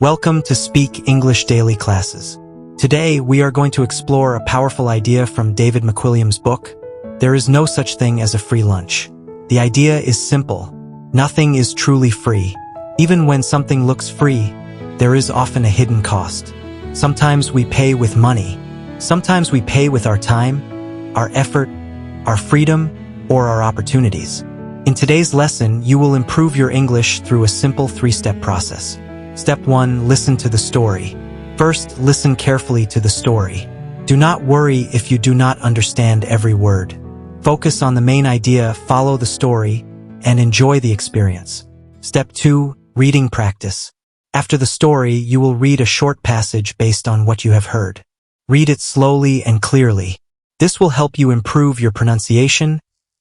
Welcome to Speak English Daily Classes. Today, we are going to explore a powerful idea from David McWilliams' book, There is no such thing as a free lunch. The idea is simple. Nothing is truly free. Even when something looks free, there is often a hidden cost. Sometimes we pay with money. Sometimes we pay with our time, our effort, our freedom, or our opportunities. In today's lesson, you will improve your English through a simple three-step process. Step 1. Listen to the story. First, listen carefully to the story. Do not worry if you do not understand every word. Focus on the main idea, follow the story, and enjoy the experience. Step 2. Reading practice. After the story, you will read a short passage based on what you have heard. Read it slowly and clearly. This will help you improve your pronunciation,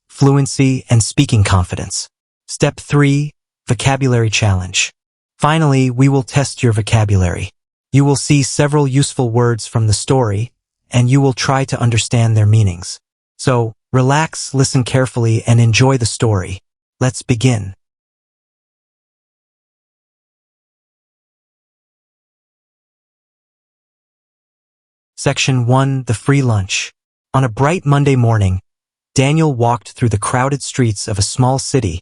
fluency, and speaking confidence. Step 3. Vocabulary challenge. Finally, we will test your vocabulary. You will see several useful words from the story, and you will try to understand their meanings. So, relax, listen carefully, and enjoy the story. Let's begin. Section 1. The Free Lunch. On a bright Monday morning, Daniel walked through the crowded streets of a small city,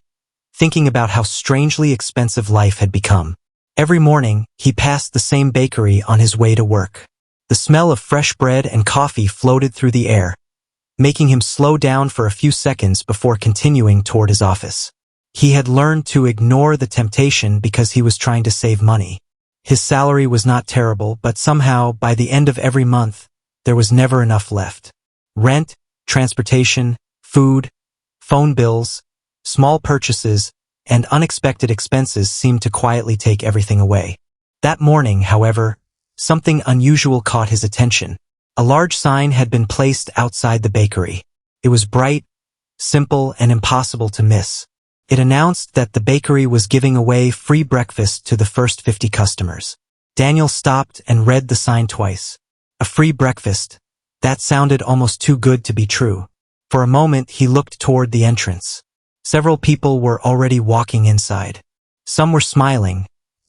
thinking about how strangely expensive life had become. Every morning, he passed the same bakery on his way to work. The smell of fresh bread and coffee floated through the air, making him slow down for a few seconds before continuing toward his office. He had learned to ignore the temptation because he was trying to save money. His salary was not terrible, but somehow, by the end of every month, there was never enough left. Rent, transportation, food, phone bills, small purchases, and unexpected expenses seemed to quietly take everything away. That morning, however, something unusual caught his attention. A large sign had been placed outside the bakery. It was bright, simple, and impossible to miss. It announced that the bakery was giving away free breakfast to the first 50 customers. Daniel stopped and read the sign twice. A free breakfast. That sounded almost too good to be true. For a moment, he looked toward the entrance. Several people were already walking inside. Some were smiling,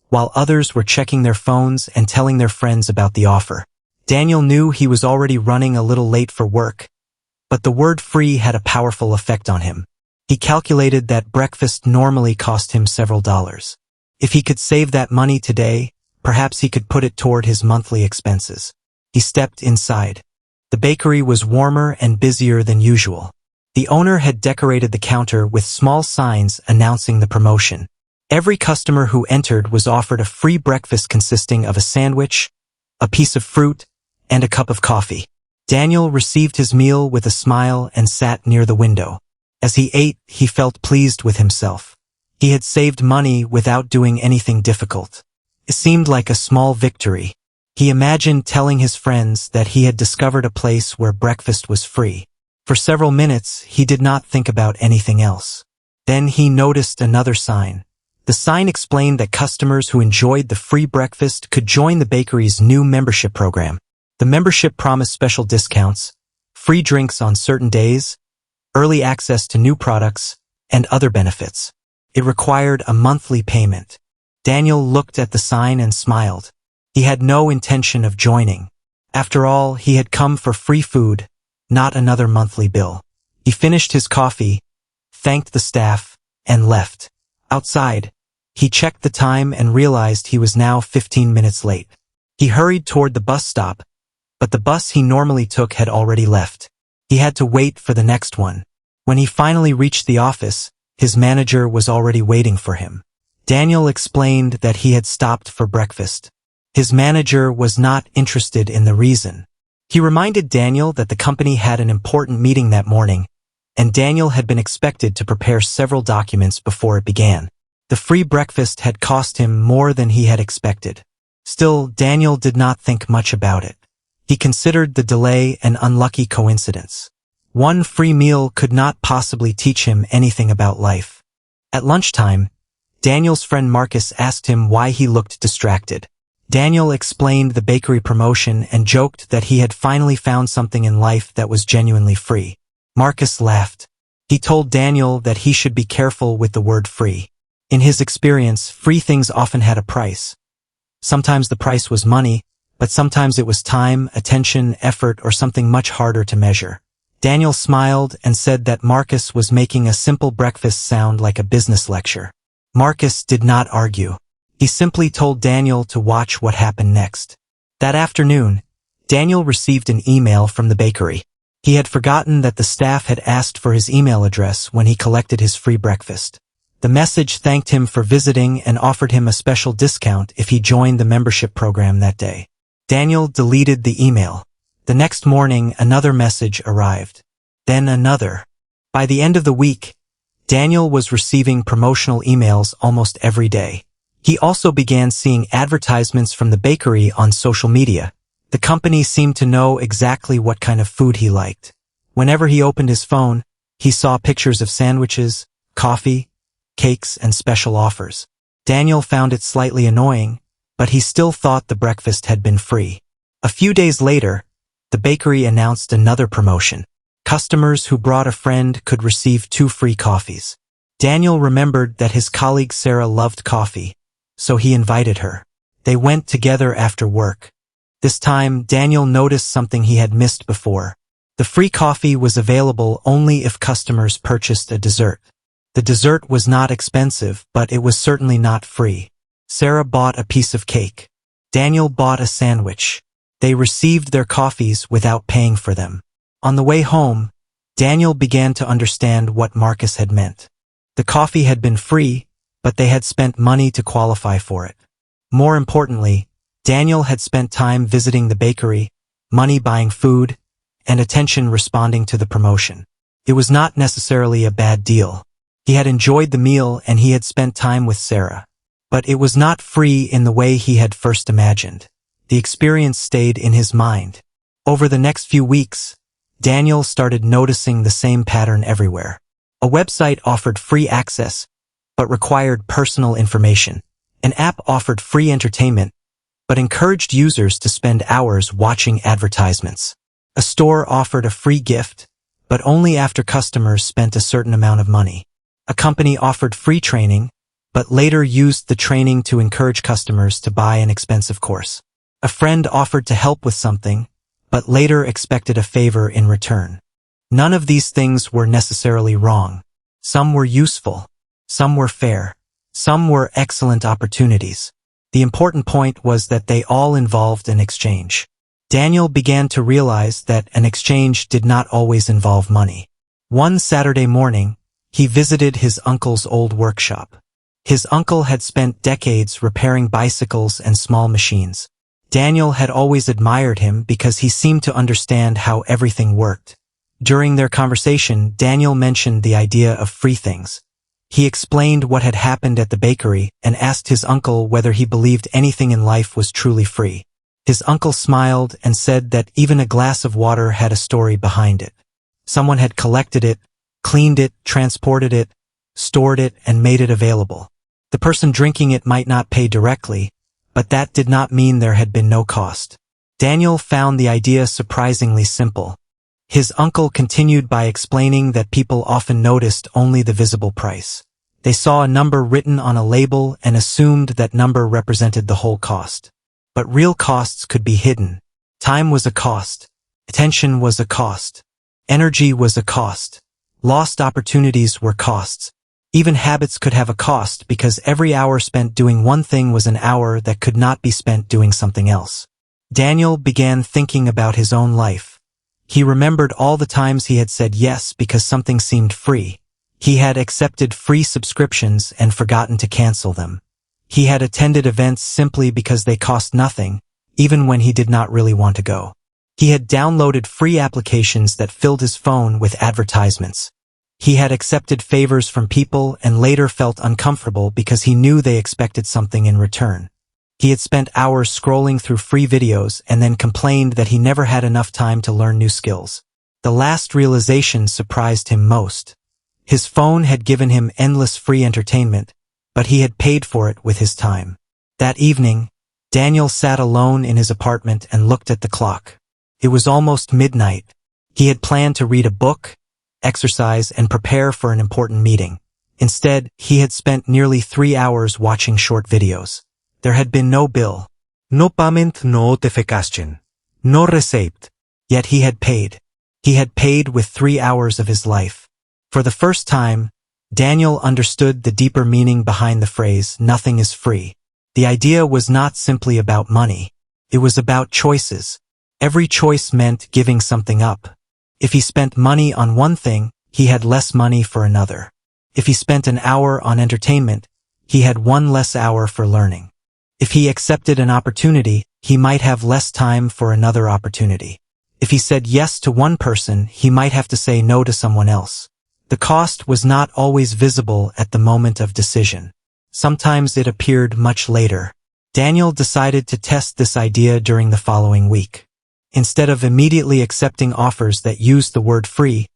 while others were checking their phones and telling their friends about the offer. Daniel knew he was already running a little late for work, but the word free had a powerful effect on him. He calculated that breakfast normally cost him several dollars. If he could save that money today, perhaps he could put it toward his monthly expenses. He stepped inside. The bakery was warmer and busier than usual. The owner had decorated the counter with small signs announcing the promotion. Every customer who entered was offered a free breakfast consisting of a sandwich, a piece of fruit, and a cup of coffee. Daniel received his meal with a smile and sat near the window. As he ate, he felt pleased with himself. He had saved money without doing anything difficult. It seemed like a small victory. He imagined telling his friends that he had discovered a place where breakfast was free. For several minutes, he did not think about anything else. Then he noticed another sign. The sign explained that customers who enjoyed the free breakfast could join the bakery's new membership program. The membership promised special discounts, free drinks on certain days, early access to new products, and other benefits. It required a monthly payment. Daniel looked at the sign and smiled. He had no intention of joining. After all, he had come for free food, not another monthly bill. He finished his coffee, thanked the staff, and left. Outside, he checked the time and realized he was now 15 minutes late. He hurried toward the bus stop, but the bus he normally took had already left. He had to wait for the next one. When he finally reached the office, his manager was already waiting for him. Daniel explained that he had stopped for breakfast. His manager was not interested in the reason. He reminded Daniel that the company had an important meeting that morning, and Daniel had been expected to prepare several documents before it began. The free breakfast had cost him more than he had expected. Still, Daniel did not think much about it. He considered the delay an unlucky coincidence. One free meal could not possibly teach him anything about life. At lunchtime, Daniel's friend Marcus asked him why he looked distracted. Daniel explained the bakery promotion and joked that he had finally found something in life that was genuinely free. Marcus laughed. He told Daniel that he should be careful with the word free. In his experience, free things often had a price. Sometimes the price was money, but sometimes it was time, attention, effort, or something much harder to measure. Daniel smiled and said that Marcus was making a simple breakfast sound like a business lecture. Marcus did not argue. He simply told Daniel to watch what happened next. That afternoon, Daniel received an email from the bakery. He had forgotten that the staff had asked for his email address when he collected his free breakfast. The message thanked him for visiting and offered him a special discount if he joined the membership program that day. Daniel deleted the email. The next morning, another message arrived. Then another. By the end of the week, Daniel was receiving promotional emails almost every day. He also began seeing advertisements from the bakery on social media. The company seemed to know exactly what kind of food he liked. Whenever he opened his phone, he saw pictures of sandwiches, coffee, cakes, and special offers. Daniel found it slightly annoying, but he still thought the breakfast had been free. A few days later, the bakery announced another promotion. Customers who brought a friend could receive 2 free coffees. Daniel remembered that his colleague Sarah loved coffee, so he invited her. They went together after work. This time, Daniel noticed something he had missed before. The free coffee was available only if customers purchased a dessert. The dessert was not expensive, but it was certainly not free. Sarah bought a piece of cake. Daniel bought a sandwich. They received their coffees without paying for them. On the way home, Daniel began to understand what Marcus had meant. The coffee had been free, but they had spent money to qualify for it. More importantly, Daniel had spent time visiting the bakery, money buying food, and attention responding to the promotion. It was not necessarily a bad deal. He had enjoyed the meal and he had spent time with Sarah. But it was not free in the way he had first imagined. The experience stayed in his mind. Over the next few weeks, Daniel started noticing the same pattern everywhere. A website offered free access, but required personal information. An app offered free entertainment, but encouraged users to spend hours watching advertisements. A store offered a free gift, but only after customers spent a certain amount of money. A company offered free training, but later used the training to encourage customers to buy an expensive course. A friend offered to help with something, but later expected a favor in return. None of these things were necessarily wrong. Some were useful. Some were fair. Some were excellent opportunities. The important point was that they all involved an exchange. Daniel began to realize that an exchange did not always involve money. One Saturday morning, he visited his uncle's old workshop. His uncle had spent decades repairing bicycles and small machines. Daniel had always admired him because he seemed to understand how everything worked. During their conversation, Daniel mentioned the idea of free things. He explained what had happened at the bakery and asked his uncle whether he believed anything in life was truly free. His uncle smiled and said that even a glass of water had a story behind it. Someone had collected it, cleaned it, transported it, stored it, and made it available. The person drinking it might not pay directly, but that did not mean there had been no cost. Daniel found the idea surprisingly simple. His uncle continued by explaining that people often noticed only the visible price. They saw a number written on a label and assumed that number represented the whole cost. But real costs could be hidden. Time was a cost. Attention was a cost. Energy was a cost. Lost opportunities were costs. Even habits could have a cost because every hour spent doing one thing was an hour that could not be spent doing something else. Daniel began thinking about his own life. He remembered all the times he had said yes because something seemed free. He had accepted free subscriptions and forgotten to cancel them. He had attended events simply because they cost nothing, even when he did not really want to go. He had downloaded free applications that filled his phone with advertisements. He had accepted favors from people and later felt uncomfortable because he knew they expected something in return. He had spent hours scrolling through free videos and then complained that he never had enough time to learn new skills. The last realization surprised him most. His phone had given him endless free entertainment, but he had paid for it with his time. That evening, Daniel sat alone in his apartment and looked at the clock. It was almost midnight. He had planned to read a book, exercise, and prepare for an important meeting. Instead, he had spent nearly 3 hours watching short videos. There had been no bill, No payment, no notification. No receipt. Yet he had paid. He had paid with 3 hours of his life. For the first time, Daniel understood the deeper meaning behind the phrase, nothing is free. The idea was not simply about money. It was about choices. Every choice meant giving something up. If he spent money on one thing, he had less money for another. If he spent an hour on entertainment, he had one less hour for learning. If he accepted an opportunity, he might have less time for another opportunity. If he said yes to one person, he might have to say no to someone else. The cost was not always visible at the moment of decision. Sometimes it appeared much later. Daniel decided to test this idea during the following week. Instead of immediately accepting offers that used the word free,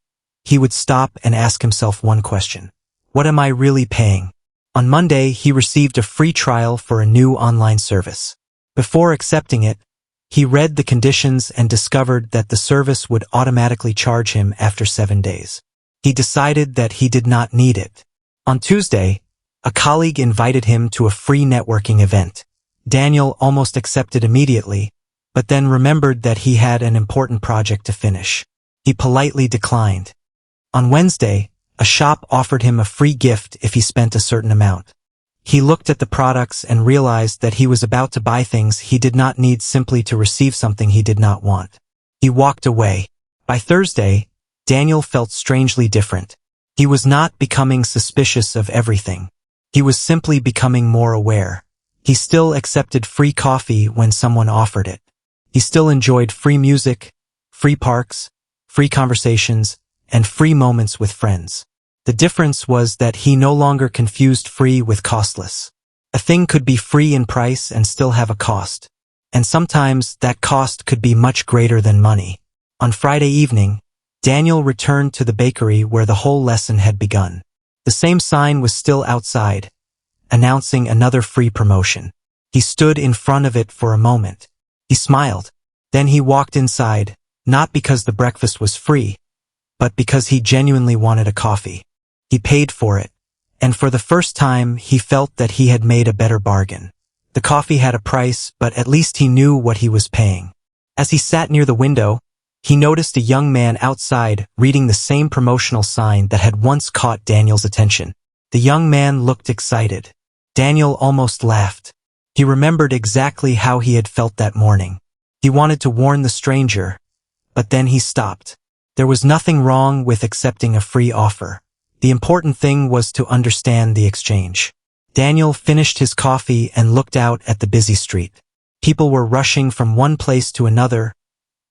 he would stop and ask himself one question. What am I really paying? On Monday, he received a free trial for a new online service. Before accepting it, he read the conditions and discovered that the service would automatically charge him after 7 days. He decided that he did not need it. On Tuesday, a colleague invited him to a free networking event. Daniel almost accepted immediately, but then remembered that he had an important project to finish. He politely declined. On Wednesday, a shop offered him a free gift if he spent a certain amount. He looked at the products and realized that he was about to buy things he did not need simply to receive something he did not want. He walked away. By Thursday, Daniel felt strangely different. He was not becoming suspicious of everything. He was simply becoming more aware. He still accepted free coffee when someone offered it. He still enjoyed free music, free parks, free conversations, and free moments with friends. The difference was that he no longer confused free with costless. A thing could be free in price and still have a cost. And sometimes that cost could be much greater than money. On Friday evening, Daniel returned to the bakery where the whole lesson had begun. The same sign was still outside, announcing another free promotion. He stood in front of it for a moment. He smiled. Then he walked inside, not because the breakfast was free, but because he genuinely wanted a coffee. He paid for it, and for the first time he felt that he had made a better bargain. The coffee had a price, but at least he knew what he was paying. As he sat near the window, he noticed a young man outside reading the same promotional sign that had once caught Daniel's attention. The young man looked excited. Daniel almost laughed. He remembered exactly how he had felt that morning. He wanted to warn the stranger, but then he stopped. There was nothing wrong with accepting a free offer. The important thing was to understand the exchange. Daniel finished his coffee and looked out at the busy street. People were rushing from one place to another,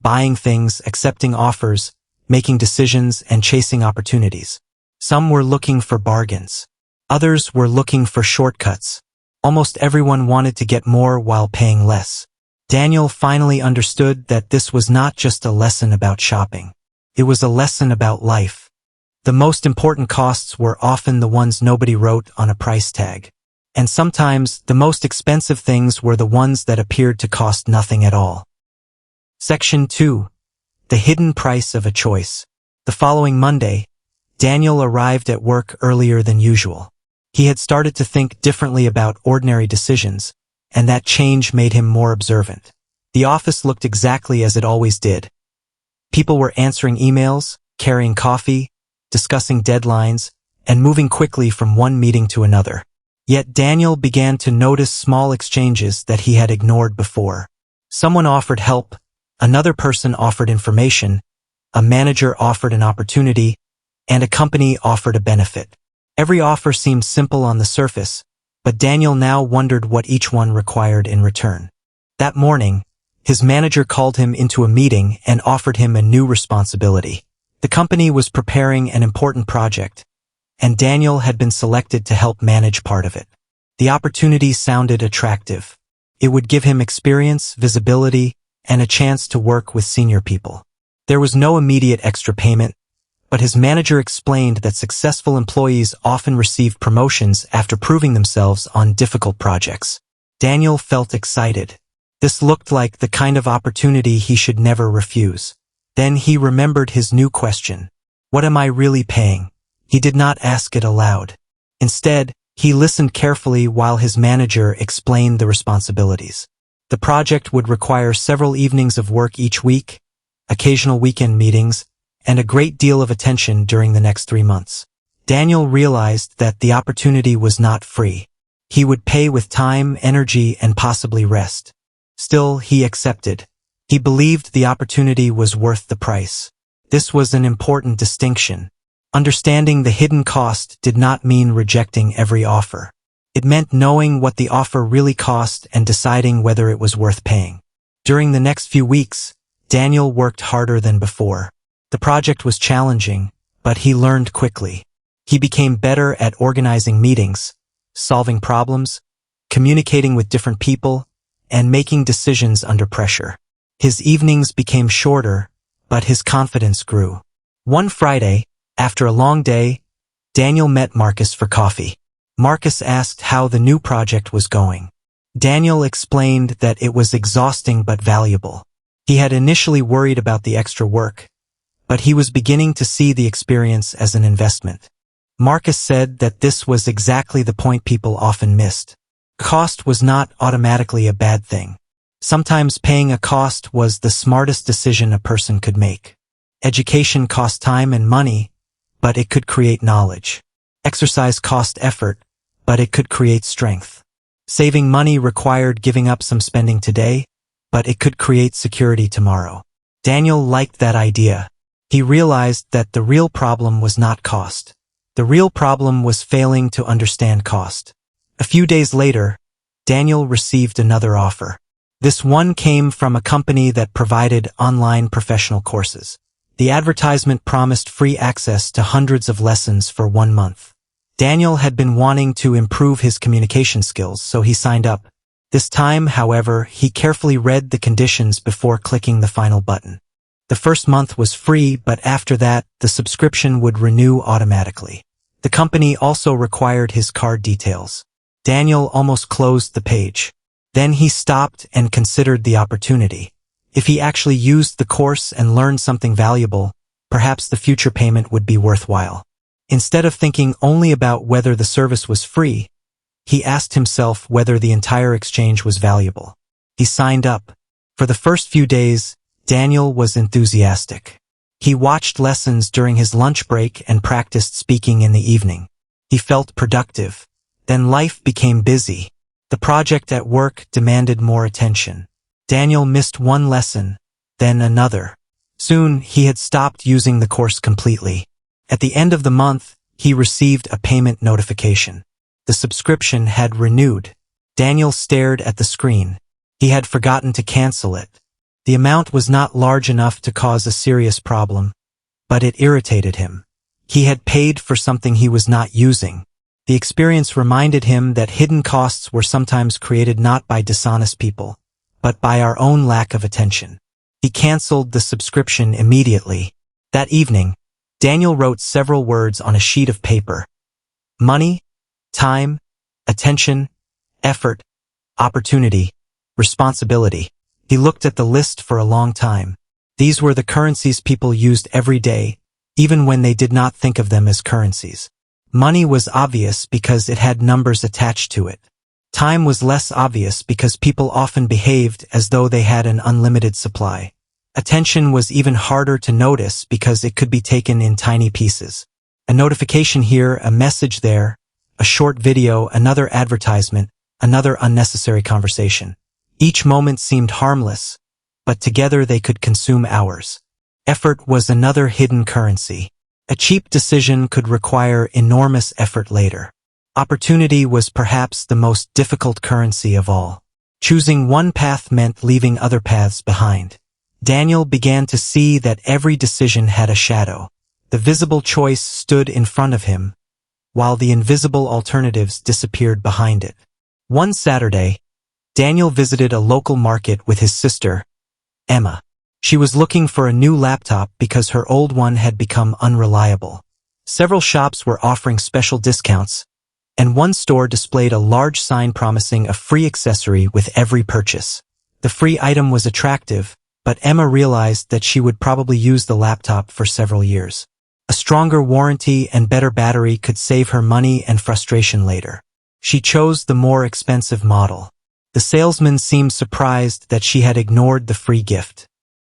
buying things, accepting offers, making decisions, and chasing opportunities. Some were looking for bargains. Others were looking for shortcuts. Almost everyone wanted to get more while paying less. Daniel finally understood that this was not just a lesson about shopping. It was a lesson about life. The most important costs were often the ones nobody wrote on a price tag. And sometimes the most expensive things were the ones that appeared to cost nothing at all. Section 2. The hidden price of a choice. The following Monday, Daniel arrived at work earlier than usual. He had started to think differently about ordinary decisions, and that change made him more observant. The office looked exactly as it always did. People were answering emails, carrying coffee, discussing deadlines, and moving quickly from one meeting to another. Yet Daniel began to notice small exchanges that he had ignored before. Someone offered help, another person offered information, a manager offered an opportunity, and a company offered a benefit. Every offer seemed simple on the surface, but Daniel now wondered what each one required in return. That morning, his manager called him into a meeting and offered him a new responsibility. The company was preparing an important project, and Daniel had been selected to help manage part of it. The opportunity sounded attractive. It would give him experience, visibility, and a chance to work with senior people. There was no immediate extra payment, but his manager explained that successful employees often receive promotions after proving themselves on difficult projects. Daniel felt excited. This looked like the kind of opportunity he should never refuse. Then he remembered his new question. What am I really paying? He did not ask it aloud. Instead, he listened carefully while his manager explained the responsibilities. The project would require several evenings of work each week, occasional weekend meetings, and a great deal of attention during the next 3 months. Daniel realized that the opportunity was not free. He would pay with time, energy, and possibly rest. Still, he accepted. He believed the opportunity was worth the price. This was an important distinction. Understanding the hidden cost did not mean rejecting every offer. It meant knowing what the offer really cost and deciding whether it was worth paying. During the next few weeks, Daniel worked harder than before. The project was challenging, but he learned quickly. He became better at organizing meetings, solving problems, communicating with different people, and making decisions under pressure. His evenings became shorter, but his confidence grew. One Friday, after a long day, Daniel met Marcus for coffee. Marcus asked how the new project was going. Daniel explained that it was exhausting but valuable. He had initially worried about the extra work, but he was beginning to see the experience as an investment. Marcus said that this was exactly the point people often missed. Cost was not automatically a bad thing. Sometimes paying a cost was the smartest decision a person could make. Education cost time and money, but it could create knowledge. Exercise cost effort, but it could create strength. Saving money required giving up some spending today, but it could create security tomorrow. Daniel liked that idea. He realized that the real problem was not cost. The real problem was failing to understand cost. A few days later, Daniel received another offer. This one came from a company that provided online professional courses. The advertisement promised free access to hundreds of lessons for 1 month. Daniel had been wanting to improve his communication skills, so he signed up. This time, however, he carefully read the conditions before clicking the final button. The first month was free, but after that, the subscription would renew automatically. The company also required his card details. Daniel almost closed the page. Then he stopped and considered the opportunity. If he actually used the course and learned something valuable, perhaps the future payment would be worthwhile. Instead of thinking only about whether the service was free, he asked himself whether the entire exchange was valuable. He signed up. For the first few days, Daniel was enthusiastic. He watched lessons during his lunch break and practiced speaking in the evening. He felt productive. Then life became busy. The project at work demanded more attention. Daniel missed one lesson, then another. Soon, he had stopped using the course completely. At the end of the month, he received a payment notification. The subscription had renewed. Daniel stared at the screen. He had forgotten to cancel it. The amount was not large enough to cause a serious problem, but it irritated him. He had paid for something he was not using. The experience reminded him that hidden costs were sometimes created not by dishonest people, but by our own lack of attention. He canceled the subscription immediately. That evening, Daniel wrote several words on a sheet of paper. Money, time, attention, effort, opportunity, responsibility. He looked at the list for a long time. These were the currencies people used every day, even when they did not think of them as currencies. Money was obvious because it had numbers attached to it. Time was less obvious because people often behaved as though they had an unlimited supply. Attention was even harder to notice because it could be taken in tiny pieces. A notification here, a message there, a short video, another advertisement, another unnecessary conversation. Each moment seemed harmless, but together they could consume hours. Effort was another hidden currency. A cheap decision could require enormous effort later. Opportunity was perhaps the most difficult currency of all. Choosing one path meant leaving other paths behind. Daniel began to see that every decision had a shadow. The visible choice stood in front of him, while the invisible alternatives disappeared behind it. One Saturday, Daniel visited a local market with his sister, Emma. She was looking for a new laptop because her old one had become unreliable. Several shops were offering special discounts, and one store displayed a large sign promising a free accessory with every purchase. The free item was attractive, but Emma realized that she would probably use the laptop for several years. A stronger warranty and better battery could save her money and frustration later. She chose the more expensive model. The salesman seemed surprised that she had ignored the free gift.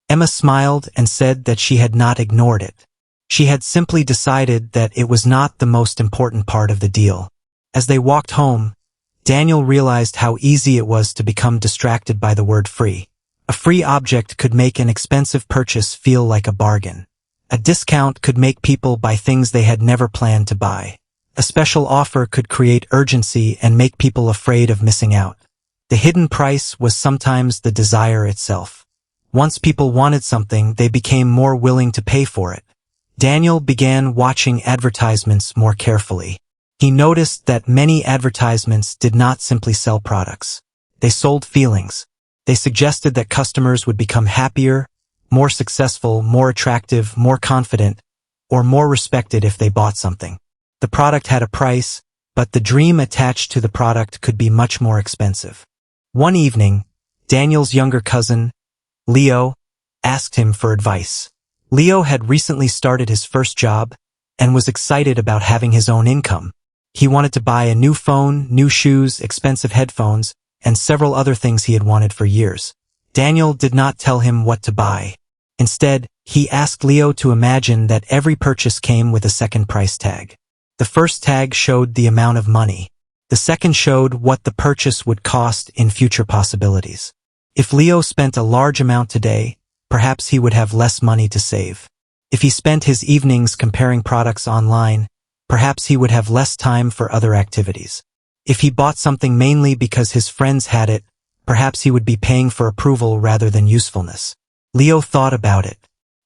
Emma smiled and said that she had not ignored it. She had simply decided that it was not the most important part of the deal. As they walked home, Daniel realized how easy it was to become distracted by the word free. A free object could make an expensive purchase feel like a bargain. A discount could make people buy things they had never planned to buy. A special offer could create urgency and make people afraid of missing out. The hidden price was sometimes the desire itself. Once people wanted something, they became more willing to pay for it. Daniel began watching advertisements more carefully. He noticed that many advertisements did not simply sell products. They sold feelings. They suggested that customers would become happier, more successful, more attractive, more confident, or more respected if they bought something. The product had a price, but the dream attached to the product could be much more expensive. One evening, Daniel's younger cousin, Leo, asked him for advice. Leo had recently started his first job and was excited about having his own income. He wanted to buy a new phone, new shoes, expensive headphones, and several other things he had wanted for years. Daniel did not tell him what to buy. Instead, he asked Leo to imagine that every purchase came with a second price tag. The first tag showed the amount of money. The second showed what the purchase would cost in future possibilities. If Leo spent a large amount today, perhaps he would have less money to save. If he spent his evenings comparing products online, perhaps he would have less time for other activities. If he bought something mainly because his friends had it, perhaps he would be paying for approval rather than usefulness. Leo thought about it.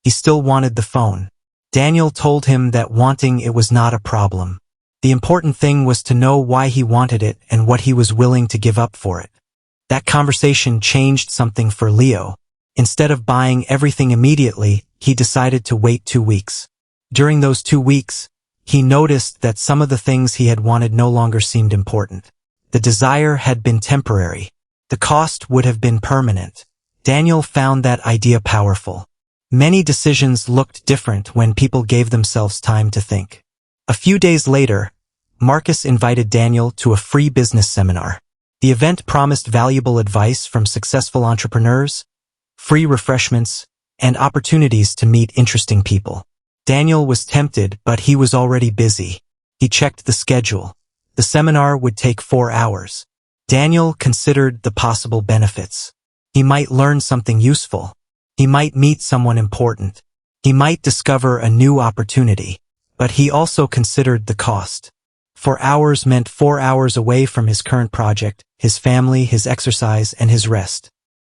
He still wanted the phone. Daniel told him that wanting it was not a problem. The important thing was to know why he wanted it and what he was willing to give up for it. That conversation changed something for Leo. Instead of buying everything immediately, he decided to wait 2 weeks. During those 2 weeks, he noticed that some of the things he had wanted no longer seemed important. The desire had been temporary. The cost would have been permanent. Daniel found that idea powerful. Many decisions looked different when people gave themselves time to think. A few days later, Marcus invited Daniel to a free business seminar. The event promised valuable advice from successful entrepreneurs, free refreshments, and opportunities to meet interesting people. Daniel was tempted, but he was already busy. He checked the schedule. The seminar would take 4 hours. Daniel considered the possible benefits. He might learn something useful. He might meet someone important. He might discover a new opportunity. But he also considered the cost. 4 hours meant 4 hours away from his current project, his family, his exercise, and his rest.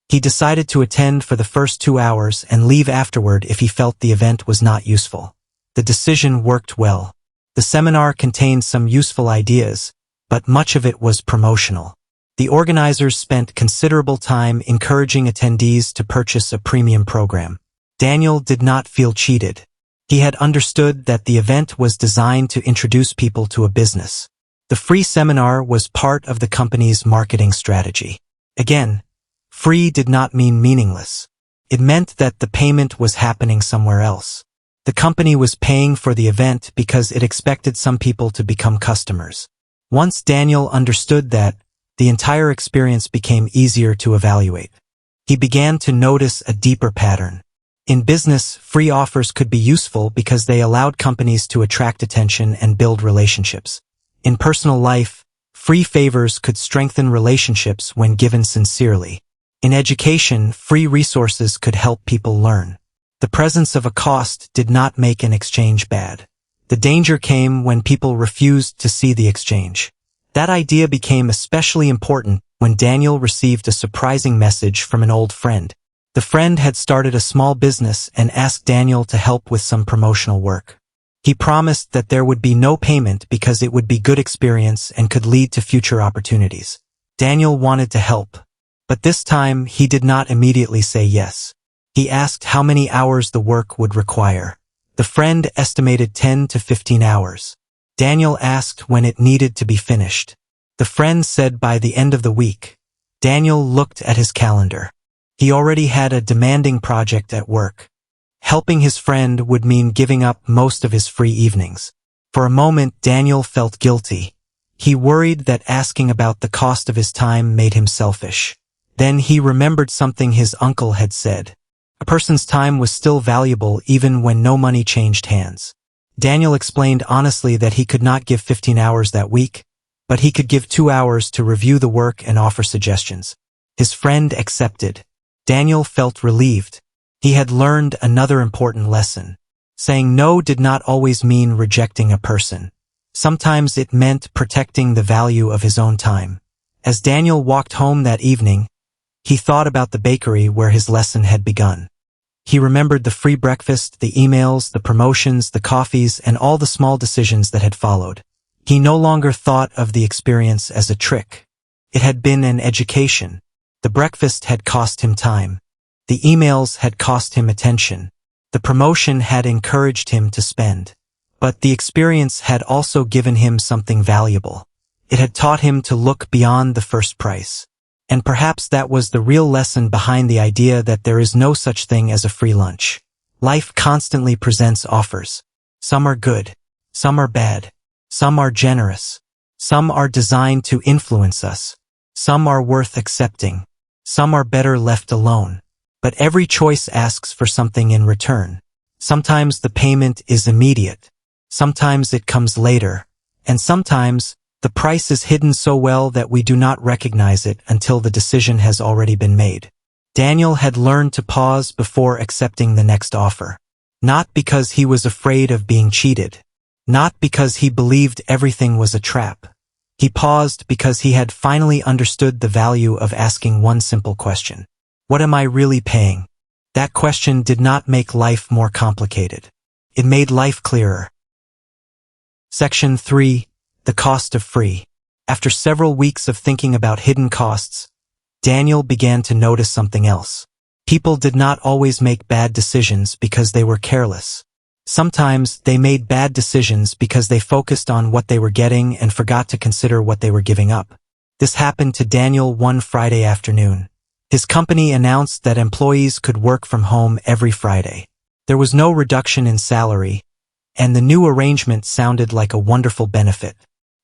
He decided to attend for the first 2 hours and leave afterward if he felt the event was not useful. The decision worked well. The seminar contained some useful ideas, but much of it was promotional. The organizers spent considerable time encouraging attendees to purchase a premium program. Daniel did not feel cheated. He had understood that the event was designed to introduce people to a business. The free seminar was part of the company's marketing strategy. Again, free did not mean meaningless. It meant that the payment was happening somewhere else. The company was paying for the event because it expected some people to become customers. Once Daniel understood that, the entire experience became easier to evaluate. He began to notice a deeper pattern. In business, free offers could be useful because they allowed companies to attract attention and build relationships. In personal life, free favors could strengthen relationships when given sincerely. In education, free resources could help people learn. The presence of a cost did not make an exchange bad. The danger came when people refused to see the exchange. That idea became especially important when Daniel received a surprising message from an old friend. The friend had started a small business and asked Daniel to help with some promotional work. He promised that there would be no payment because it would be good experience and could lead to future opportunities. Daniel wanted to help, but this time he did not immediately say yes. He asked how many hours the work would require. The friend estimated 10 to 15 hours. Daniel asked when it needed to be finished. The friend said by the end of the week. Daniel looked at his calendar. He already had a demanding project at work. Helping his friend would mean giving up most of his free evenings. For a moment, Daniel felt guilty. He worried that asking about the cost of his time made him selfish. Then he remembered something his uncle had said. A person's time was still valuable even when no money changed hands. Daniel explained honestly that he could not give 15 hours that week, but he could give 2 hours to review the work and offer suggestions. His friend accepted. Daniel felt relieved. He had learned another important lesson. Saying no did not always mean rejecting a person. Sometimes it meant protecting the value of his own time. As Daniel walked home that evening, he thought about the bakery where his lesson had begun. He remembered the free breakfast, the emails, the promotions, the coffees, and all the small decisions that had followed. He no longer thought of the experience as a trick. It had been an education. The breakfast had cost him time. The emails had cost him attention. The promotion had encouraged him to spend. But the experience had also given him something valuable. It had taught him to look beyond the first price. And perhaps that was the real lesson behind the idea that there is no such thing as a free lunch. Life constantly presents offers. Some are good. Some are bad. Some are generous. Some are designed to influence us. Some are worth accepting. Some are better left alone. But every choice asks for something in return. Sometimes the payment is immediate. Sometimes it comes later. And sometimes the price is hidden so well that we do not recognize it until the decision has already been made. Daniel had learned to pause before accepting the next offer. Not because he was afraid of being cheated. Not because he believed everything was a trap. He paused because he had finally understood the value of asking one simple question. What am I really paying? That question did not make life more complicated. It made life clearer. Section 3. The cost of free. After several weeks of thinking about hidden costs, Daniel began to notice something else. People did not always make bad decisions because they were careless. Sometimes they made bad decisions because they focused on what they were getting and forgot to consider what they were giving up. This happened to Daniel one Friday afternoon. His company announced that employees could work from home every Friday. There was no reduction in salary, and the new arrangement sounded like a wonderful benefit.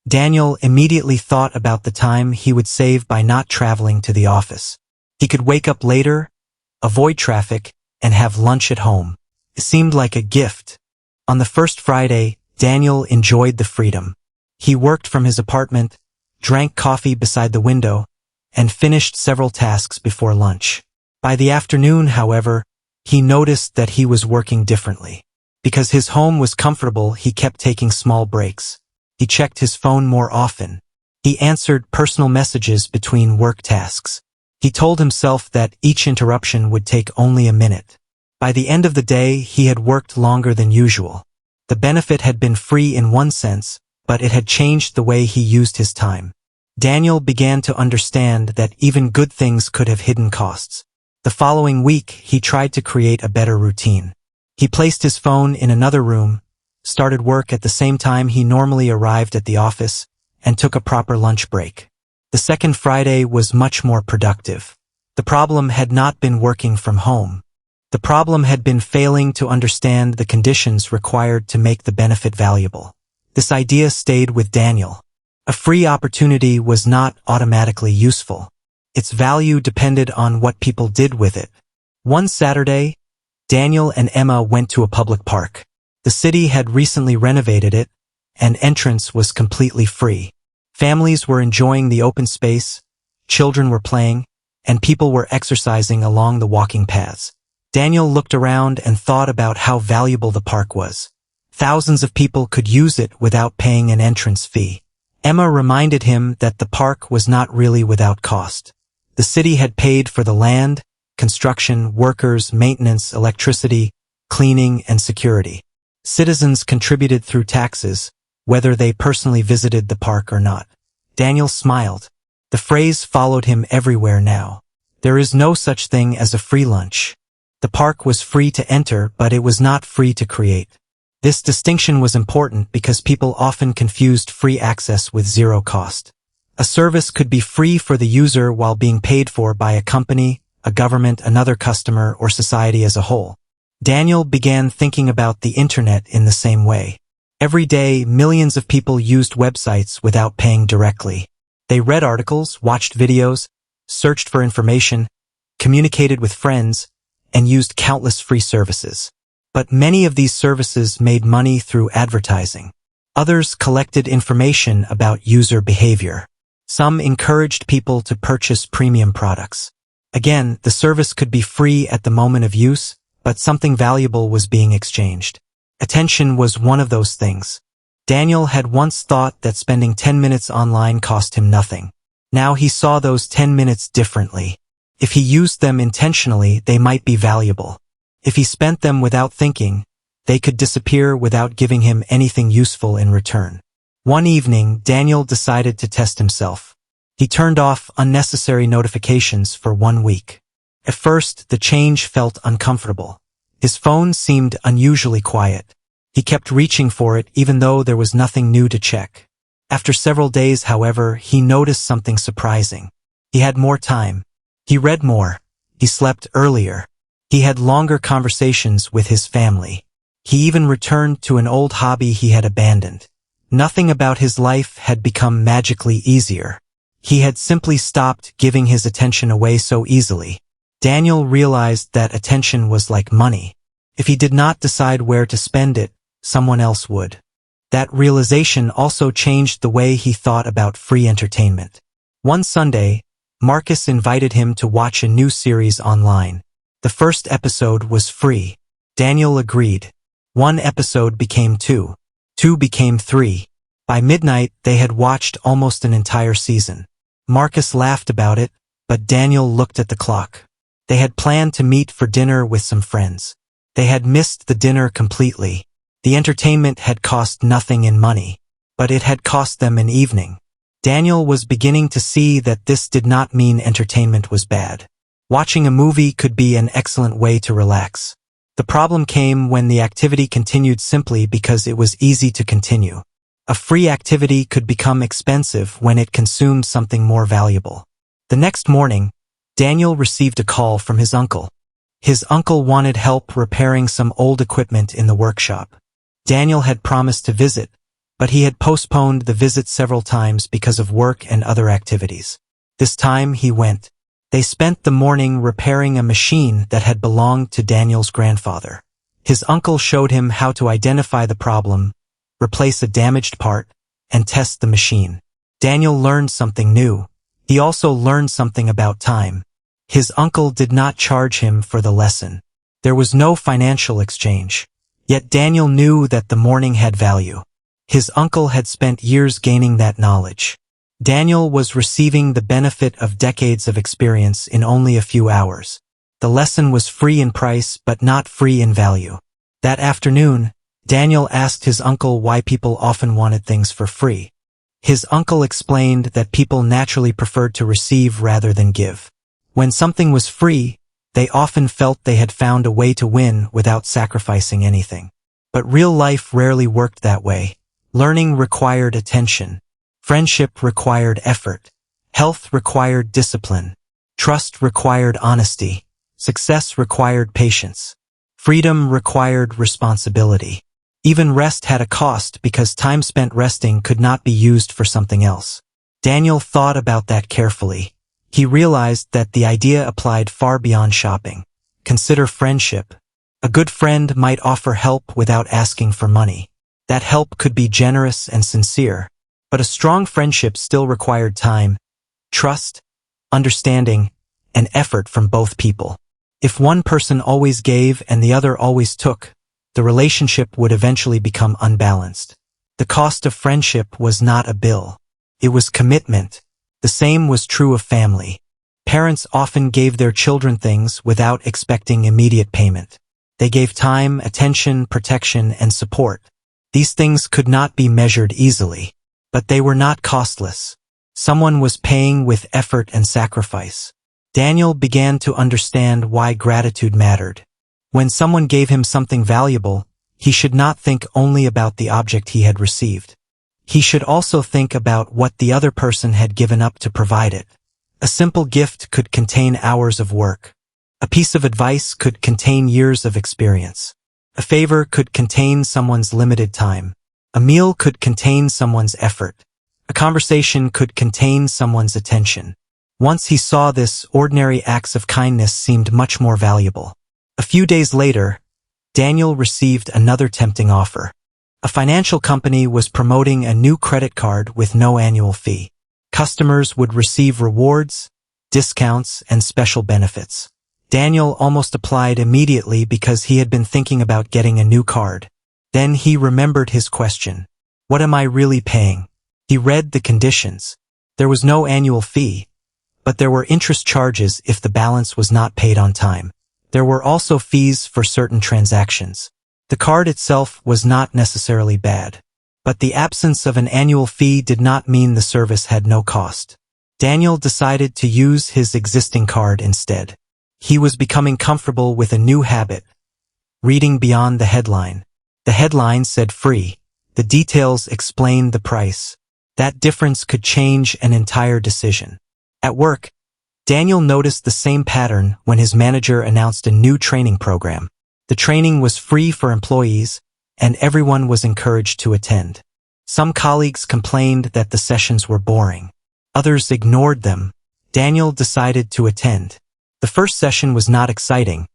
Daniel immediately thought about the time he would save by not traveling to the office. He could wake up later, avoid traffic, and have lunch at home. It seemed like a gift. On the first Friday, Daniel enjoyed the freedom. He worked from his apartment, drank coffee beside the window, and finished several tasks before lunch. By the afternoon, however, he noticed that he was working differently. Because his home was comfortable, he kept taking small breaks. He checked his phone more often. He answered personal messages between work tasks. He told himself that each interruption would take only a minute. By the end of the day, he had worked longer than usual. The benefit had been free in one sense, but it had changed the way he used his time. Daniel began to understand that even good things could have hidden costs. The following week, he tried to create a better routine. He placed his phone in another room, started work at the same time he normally arrived at the office, and took a proper lunch break. The second Friday was much more productive. The problem had not been working from home. The problem had been failing to understand the conditions required to make the benefit valuable. This idea stayed with Daniel. A free opportunity was not automatically useful. Its value depended on what people did with it. One Saturday, Daniel and Emma went to a public park. The city had recently renovated it, and entrance was completely free. Families were enjoying the open space, children were playing, and people were exercising along the walking paths. Daniel looked around and thought about how valuable the park was. Thousands of people could use it without paying an entrance fee. Emma reminded him that the park was not really without cost. The city had paid for the land, construction, workers, maintenance, electricity, cleaning, and security. Citizens contributed through taxes, whether they personally visited the park or not. Daniel smiled. The phrase followed him everywhere now. There is no such thing as a free lunch. The park was free to enter, but it was not free to create. This distinction was important because people often confused free access with zero cost. A service could be free for the user while being paid for by a company, a government, another customer, or society as a whole. Daniel began thinking about the internet in the same way. Every day, millions of people used websites without paying directly. They read articles, watched videos, searched for information, communicated with friends, and used countless free services. But many of these services made money through advertising. Others collected information about user behavior. Some encouraged people to purchase premium products. Again, the service could be free at the moment of use, but something valuable was being exchanged. Attention was one of those things. Daniel had once thought that spending 10 minutes online cost him nothing. Now he saw those 10 minutes differently. If he used them intentionally, they might be valuable. If he spent them without thinking, they could disappear without giving him anything useful in return. One evening, Daniel decided to test himself. He turned off unnecessary notifications for 1 week. At first, the change felt uncomfortable. His phone seemed unusually quiet. He kept reaching for it even though there was nothing new to check. After several days, however, he noticed something surprising. He had more time. He read more. He slept earlier. He had longer conversations with his family. He even returned to an old hobby he had abandoned. Nothing about his life had become magically easier. He had simply stopped giving his attention away so easily. Daniel realized that attention was like money. If he did not decide where to spend it, someone else would. That realization also changed the way he thought about free entertainment. One Sunday, Marcus invited him to watch a new series online. The first episode was free. Daniel agreed. 1 episode became 2. 2 became 3. By midnight, they had watched almost an entire season. Marcus laughed about it, but Daniel looked at the clock. They had planned to meet for dinner with some friends. They had missed the dinner completely. The entertainment had cost nothing in money, but it had cost them an evening. Daniel was beginning to see that this did not mean entertainment was bad. Watching a movie could be an excellent way to relax. The problem came when the activity continued simply because it was easy to continue. A free activity could become expensive when it consumed something more valuable. The next morning, Daniel received a call from his uncle. His uncle wanted help repairing some old equipment in the workshop. Daniel had promised to visit, but he had postponed the visit several times because of work and other activities. This time he went. They spent the morning repairing a machine that had belonged to Daniel's grandfather. His uncle showed him how to identify the problem, replace a damaged part, and test the machine. Daniel learned something new. He also learned something about time. His uncle did not charge him for the lesson. There was no financial exchange. Yet Daniel knew that the morning had value. His uncle had spent years gaining that knowledge. Daniel was receiving the benefit of decades of experience in only a few hours. The lesson was free in price but not free in value. That afternoon, Daniel asked his uncle why people often wanted things for free. His uncle explained that people naturally preferred to receive rather than give. When something was free, they often felt they had found a way to win without sacrificing anything. But real life rarely worked that way. Learning required attention. Friendship required effort. Health required discipline. Trust required honesty. Success required patience. Freedom required responsibility. Even rest had a cost because time spent resting could not be used for something else. Daniel thought about that carefully. He realized that the idea applied far beyond shopping. Consider friendship. A good friend might offer help without asking for money. That help could be generous and sincere. But a strong friendship still required time, trust, understanding, and effort from both people. If one person always gave and the other always took, the relationship would eventually become unbalanced. The cost of friendship was not a bill. It was commitment. The same was true of family. Parents often gave their children things without expecting immediate payment. They gave time, attention, protection, and support. These things could not be measured easily, but they were not costless. Someone was paying with effort and sacrifice. Daniel began to understand why gratitude mattered. When someone gave him something valuable, he should not think only about the object he had received. He should also think about what the other person had given up to provide it. A simple gift could contain hours of work. A piece of advice could contain years of experience. A favor could contain someone's limited time. A meal could contain someone's effort. A conversation could contain someone's attention. Once he saw this, ordinary acts of kindness seemed much more valuable. A few days later, Daniel received another tempting offer. A financial company was promoting a new credit card with no annual fee. Customers would receive rewards, discounts, and special benefits. Daniel almost applied immediately because he had been thinking about getting a new card. Then he remembered his question. What am I really paying? He read the conditions. There was no annual fee, but there were interest charges if the balance was not paid on time. There were also fees for certain transactions. The card itself was not necessarily bad, but the absence of an annual fee did not mean the service had no cost. Daniel decided to use his existing card instead. He was becoming comfortable with a new habit, reading beyond the headline. The headline said free. The details explained the price. That difference could change an entire decision. At work, Daniel noticed the same pattern when his manager announced a new training program. The training was free for employees, and everyone was encouraged to attend. Some colleagues complained that the sessions were boring. Others ignored them. Daniel decided to attend. The first session was not exciting,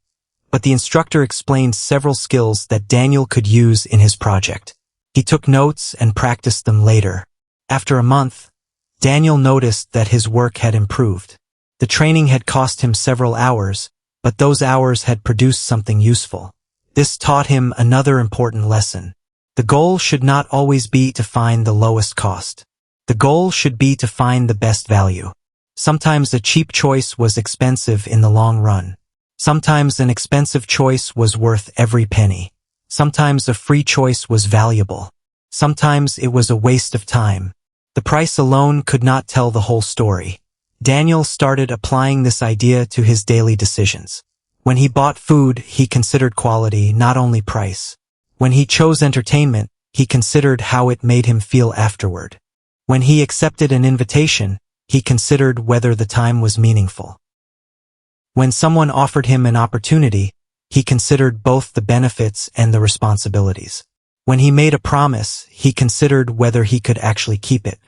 but the instructor explained several skills that Daniel could use in his project. He took notes and practiced them later. After a month, Daniel noticed that his work had improved. The training had cost him several hours, but those hours had produced something useful. This taught him another important lesson. The goal should not always be to find the lowest cost. The goal should be to find the best value. Sometimes a cheap choice was expensive in the long run. Sometimes an expensive choice was worth every penny. Sometimes a free choice was valuable. Sometimes it was a waste of time. The price alone could not tell the whole story. Daniel started applying this idea to his daily decisions. When he bought food, he considered quality, not only price. When he chose entertainment, he considered how it made him feel afterward. When he accepted an invitation, he considered whether the time was meaningful. When someone offered him an opportunity, he considered both the benefits and the responsibilities. When he made a promise, he considered whether he could actually keep it.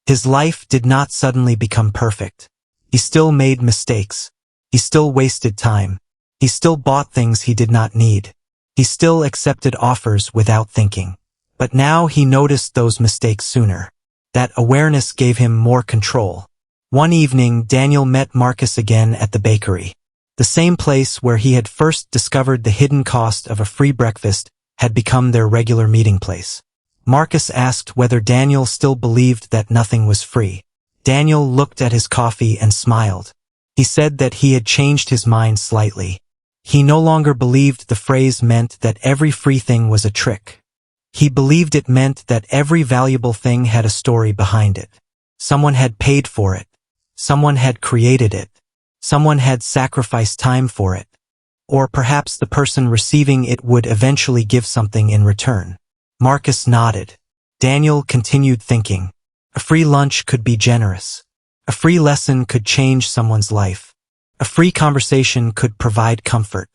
His life did not suddenly become perfect. He still made mistakes. He still wasted time. He still bought things he did not need. He still accepted offers without thinking. But now he noticed those mistakes sooner. That awareness gave him more control. One evening, Daniel met Marcus again at the bakery. The same place where he had first discovered the hidden cost of a free breakfast had become their regular meeting place. Marcus asked whether Daniel still believed that nothing was free. Daniel looked at his coffee and smiled. He said that he had changed his mind slightly. He no longer believed the phrase meant that every free thing was a trick. He believed it meant that every valuable thing had a story behind it. Someone had paid for it. Someone had created it. Someone had sacrificed time for it. Or perhaps the person receiving it would eventually give something in return. Marcus nodded. Daniel continued thinking. A free lunch could be generous. A free lesson could change someone's life. A free conversation could provide comfort.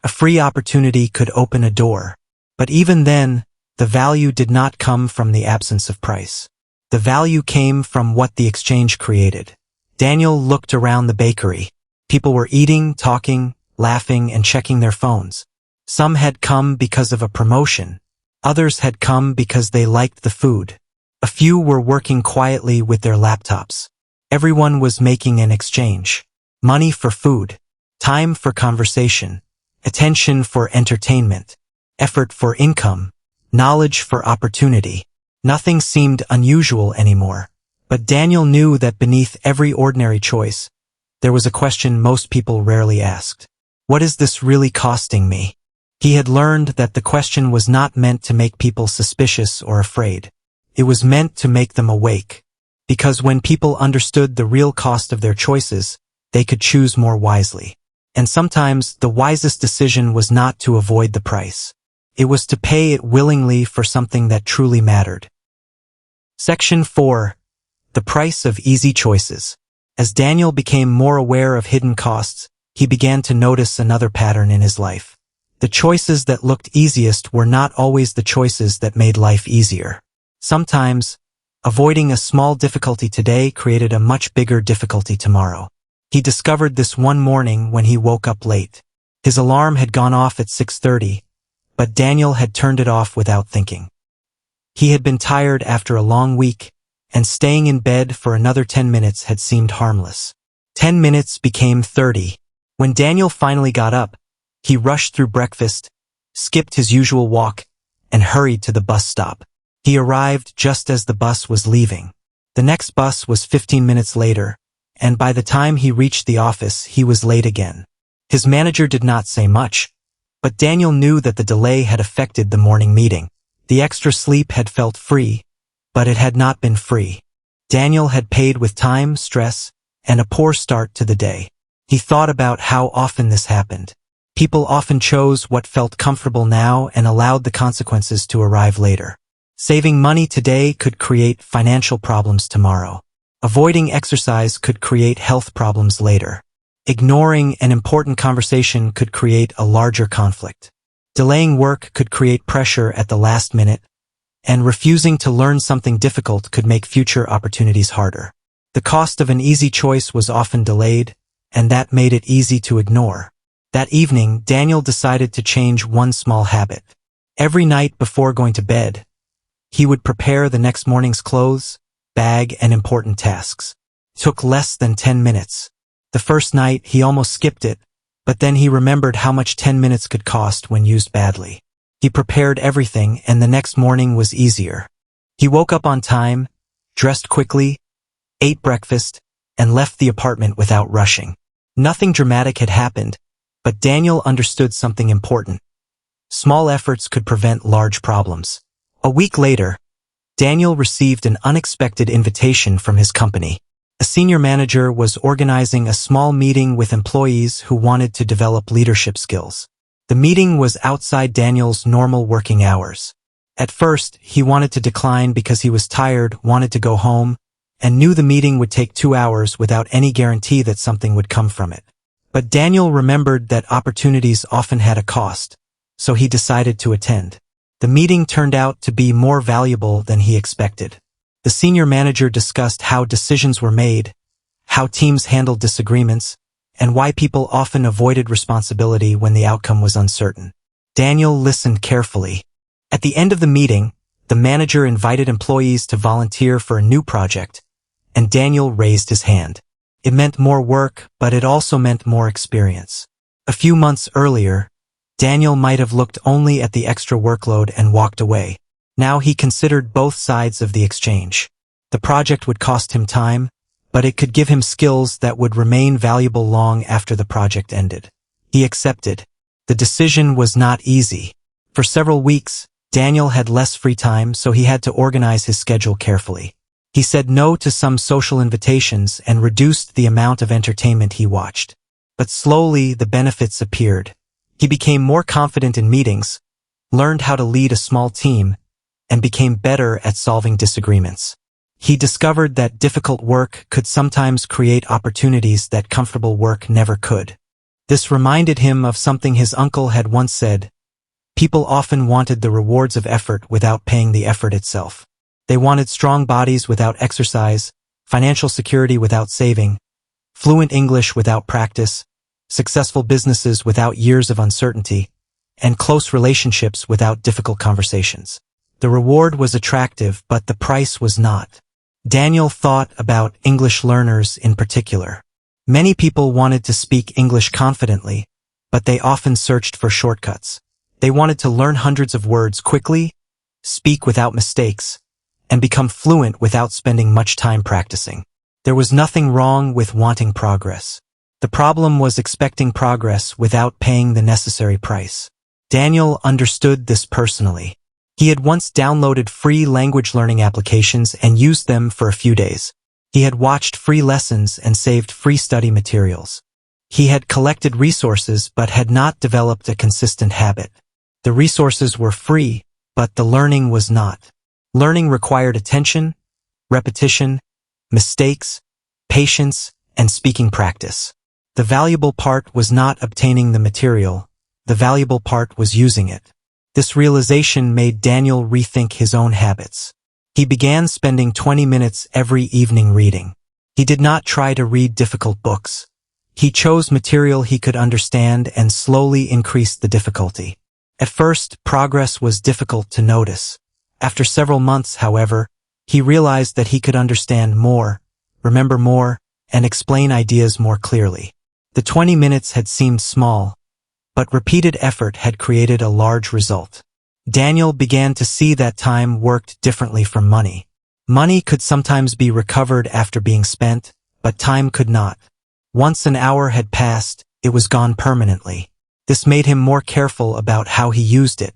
A free opportunity could open a door. But even then, the value did not come from the absence of price. The value came from what the exchange created. Daniel looked around the bakery. People were eating, talking, laughing, and checking their phones. Some had come because of a promotion. Others had come because they liked the food. A few were working quietly with their laptops. Everyone was making an exchange. Money for food, time for conversation, attention for entertainment, effort for income, knowledge for opportunity. Nothing seemed unusual anymore. But Daniel knew that beneath every ordinary choice, there was a question most people rarely asked. What is this really costing me? He had learned that the question was not meant to make people suspicious or afraid. It was meant to make them awake. Because when people understood the real cost of their choices, they could choose more wisely. And sometimes the wisest decision was not to avoid the price. It was to pay it willingly for something that truly mattered. Section 4. The price of easy choices. As Daniel became more aware of hidden costs, he began to notice another pattern in his life. The choices that looked easiest were not always the choices that made life easier. Sometimes, avoiding a small difficulty today created a much bigger difficulty tomorrow. He discovered this one morning when he woke up late. His alarm had gone off at 6:30, but Daniel had turned it off without thinking. He had been tired after a long week, and staying in bed for another 10 minutes had seemed harmless. 10 minutes became 30. When Daniel finally got up, he rushed through breakfast, skipped his usual walk, and hurried to the bus stop. He arrived just as the bus was leaving. The next bus was 15 minutes later, and by the time he reached the office, he was late again. His manager did not say much, but Daniel knew that the delay had affected the morning meeting. The extra sleep had felt free, but it had not been free. Daniel had paid with time, stress, and a poor start to the day. He thought about how often this happened. People often chose what felt comfortable now and allowed the consequences to arrive later. Saving money today could create financial problems tomorrow. Avoiding exercise could create health problems later. Ignoring an important conversation could create a larger conflict. Delaying work could create pressure at the last minute, and refusing to learn something difficult could make future opportunities harder. The cost of an easy choice was often delayed, and that made it easy to ignore. That evening, Daniel decided to change one small habit. Every night before going to bed, he would prepare the next morning's clothes, bag, and important tasks. It took less than 10 minutes. The first night, he almost skipped it, but then he remembered how much 10 minutes could cost when used badly. He prepared everything, and the next morning was easier. He woke up on time, dressed quickly, ate breakfast, and left the apartment without rushing. Nothing dramatic had happened, but Daniel understood something important. Small efforts could prevent large problems. A week later, Daniel received an unexpected invitation from his company. A senior manager was organizing a small meeting with employees who wanted to develop leadership skills. The meeting was outside Daniel's normal working hours. At first, he wanted to decline because he was tired, wanted to go home, and knew the meeting would take 2 hours without any guarantee that something would come from it. But Daniel remembered that opportunities often had a cost, so he decided to attend. The meeting turned out to be more valuable than he expected. The senior manager discussed how decisions were made, how teams handled disagreements, and why people often avoided responsibility when the outcome was uncertain. Daniel listened carefully. At the end of the meeting, the manager invited employees to volunteer for a new project, and Daniel raised his hand. It meant more work, but it also meant more experience. A few months earlier, Daniel might have looked only at the extra workload and walked away. Now he considered both sides of the exchange. The project would cost him time, but it could give him skills that would remain valuable long after the project ended. He accepted. The decision was not easy. For several weeks, Daniel had less free time, so he had to organize his schedule carefully. He said no to some social invitations and reduced the amount of entertainment he watched. But slowly, the benefits appeared. He became more confident in meetings, learned how to lead a small team, and became better at solving disagreements. He discovered that difficult work could sometimes create opportunities that comfortable work never could. This reminded him of something his uncle had once said. People often wanted the rewards of effort without paying the effort itself. They wanted strong bodies without exercise, financial security without saving, fluent English without practice, successful businesses without years of uncertainty, and close relationships without difficult conversations. The reward was attractive, but the price was not. Daniel thought about English learners in particular. Many people wanted to speak English confidently, but they often searched for shortcuts. They wanted to learn hundreds of words quickly, speak without mistakes, and become fluent without spending much time practicing. There was nothing wrong with wanting progress. The problem was expecting progress without paying the necessary price. Daniel understood this personally. He had once downloaded free language learning applications and used them for a few days. He had watched free lessons and saved free study materials. He had collected resources but had not developed a consistent habit. The resources were free, but the learning was not. Learning required attention, repetition, mistakes, patience, and speaking practice. The valuable part was not obtaining the material. The valuable part was using it. This realization made Daniel rethink his own habits. He began spending 20 minutes every evening reading. He did not try to read difficult books. He chose material he could understand and slowly increased the difficulty. At first, progress was difficult to notice. After several months, however, he realized that he could understand more, remember more, and explain ideas more clearly. The 20 minutes had seemed small, but repeated effort had created a large result. Daniel began to see that time worked differently from money. Money could sometimes be recovered after being spent, but time could not. Once an hour had passed, it was gone permanently. This made him more careful about how he used it.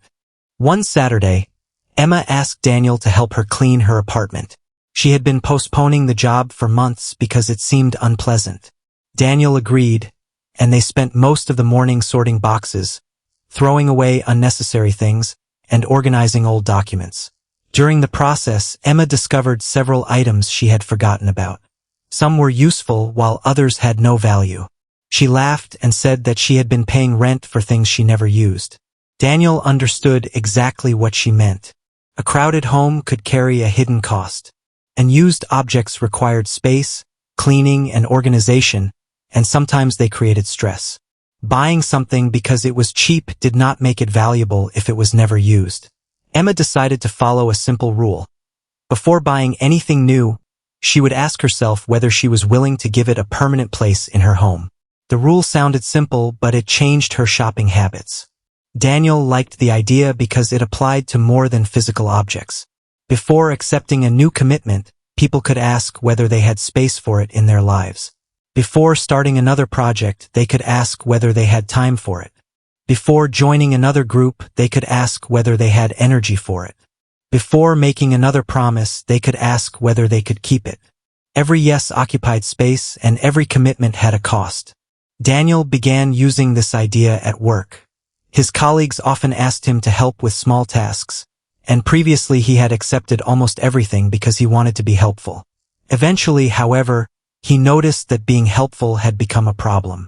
One Saturday, Emma asked Daniel to help her clean her apartment. She had been postponing the job for months because it seemed unpleasant. Daniel agreed, and they spent most of the morning sorting boxes, throwing away unnecessary things, and organizing old documents. During the process, Emma discovered several items she had forgotten about. Some were useful while others had no value. She laughed and said that she had been paying rent for things she never used. Daniel understood exactly what she meant. A crowded home could carry a hidden cost. Unused objects required space, cleaning, and organization, and sometimes they created stress. Buying something because it was cheap did not make it valuable if it was never used. Emma decided to follow a simple rule. Before buying anything new, she would ask herself whether she was willing to give it a permanent place in her home. The rule sounded simple, but it changed her shopping habits. Daniel liked the idea because it applied to more than physical objects. Before accepting a new commitment, people could ask whether they had space for it in their lives. Before starting another project, they could ask whether they had time for it. Before joining another group, they could ask whether they had energy for it. Before making another promise, they could ask whether they could keep it. Every yes occupied space, and every commitment had a cost. Daniel began using this idea at work. His colleagues often asked him to help with small tasks, and previously he had accepted almost everything because he wanted to be helpful. Eventually, however, he noticed that being helpful had become a problem.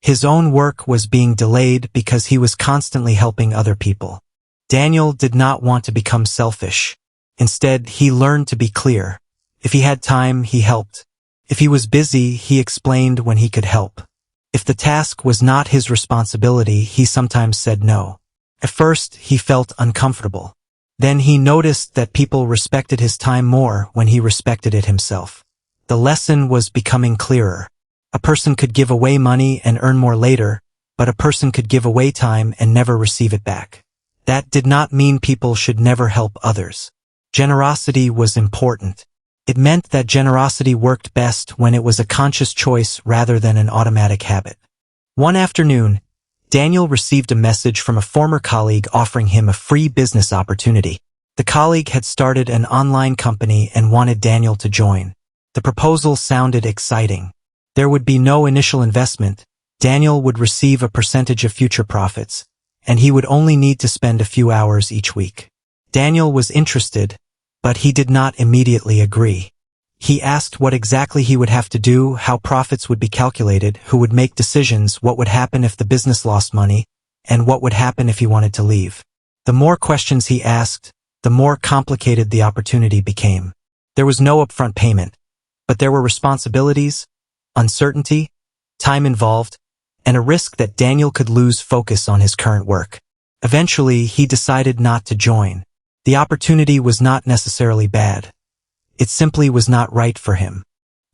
His own work was being delayed because he was constantly helping other people. Daniel did not want to become selfish. Instead, he learned to be clear. If he had time, he helped. If he was busy, he explained when he could help. If the task was not his responsibility, he sometimes said no. At first, he felt uncomfortable. Then he noticed that people respected his time more when he respected it himself. The lesson was becoming clearer. A person could give away money and earn more later, but a person could give away time and never receive it back. That did not mean people should never help others. Generosity was important. It meant that generosity worked best when it was a conscious choice rather than an automatic habit. One afternoon, Daniel received a message from a former colleague offering him a free business opportunity. The colleague had started an online company and wanted Daniel to join. The proposal sounded exciting. There would be no initial investment, Daniel would receive a percentage of future profits, and he would only need to spend a few hours each week. Daniel was interested, but he did not immediately agree. He asked what exactly he would have to do, how profits would be calculated, who would make decisions, what would happen if the business lost money, and what would happen if he wanted to leave. The more questions he asked, the more complicated the opportunity became. There was no upfront payment, but there were responsibilities, uncertainty, time involved, and a risk that Daniel could lose focus on his current work. Eventually, he decided not to join. The opportunity was not necessarily bad. It simply was not right for him.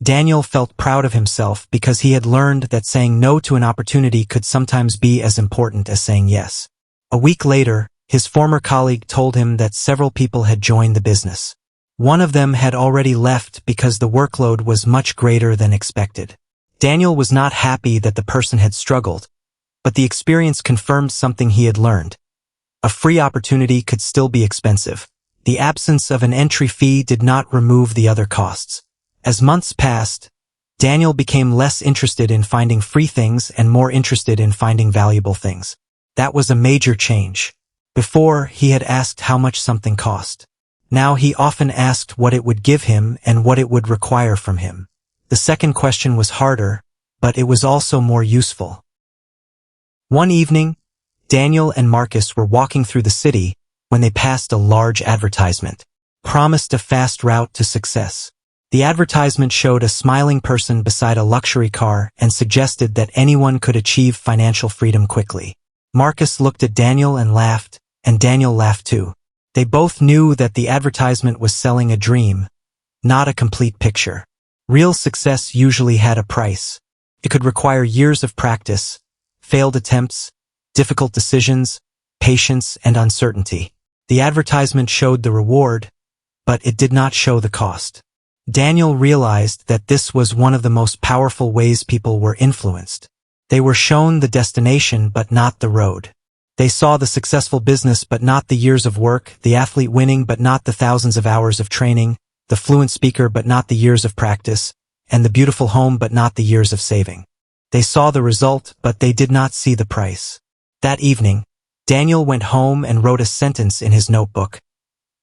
Daniel felt proud of himself because he had learned that saying no to an opportunity could sometimes be as important as saying yes. A week later, his former colleague told him that several people had joined the business. One of them had already left because the workload was much greater than expected. Daniel was not happy that the person had struggled, but the experience confirmed something he had learned. A free opportunity could still be expensive. The absence of an entry fee did not remove the other costs. As months passed, Daniel became less interested in finding free things and more interested in finding valuable things. That was a major change. Before, he had asked how much something cost. Now he often asked what it would give him and what it would require from him. The second question was harder, but it was also more useful. One evening, Daniel and Marcus were walking through the city when they passed a large advertisement. Promised a fast route to success. The advertisement showed a smiling person beside a luxury car and suggested that anyone could achieve financial freedom quickly. Marcus looked at Daniel, and Daniel laughed too. They both knew that the advertisement was selling a dream, not a complete picture. Real success usually had a price. It could require years of practice, failed attempts, difficult decisions, patience, and uncertainty. The advertisement showed the reward, but it did not show the cost. Daniel realized that this was one of the most powerful ways people were influenced. They were shown the destination but not the road. They saw the successful business but not the years of work, the athlete winning but not the thousands of hours of training, the fluent speaker but not the years of practice, and the beautiful home but not the years of saving. They saw the result, but they did not see the price. That evening, Daniel went home and wrote a sentence in his notebook.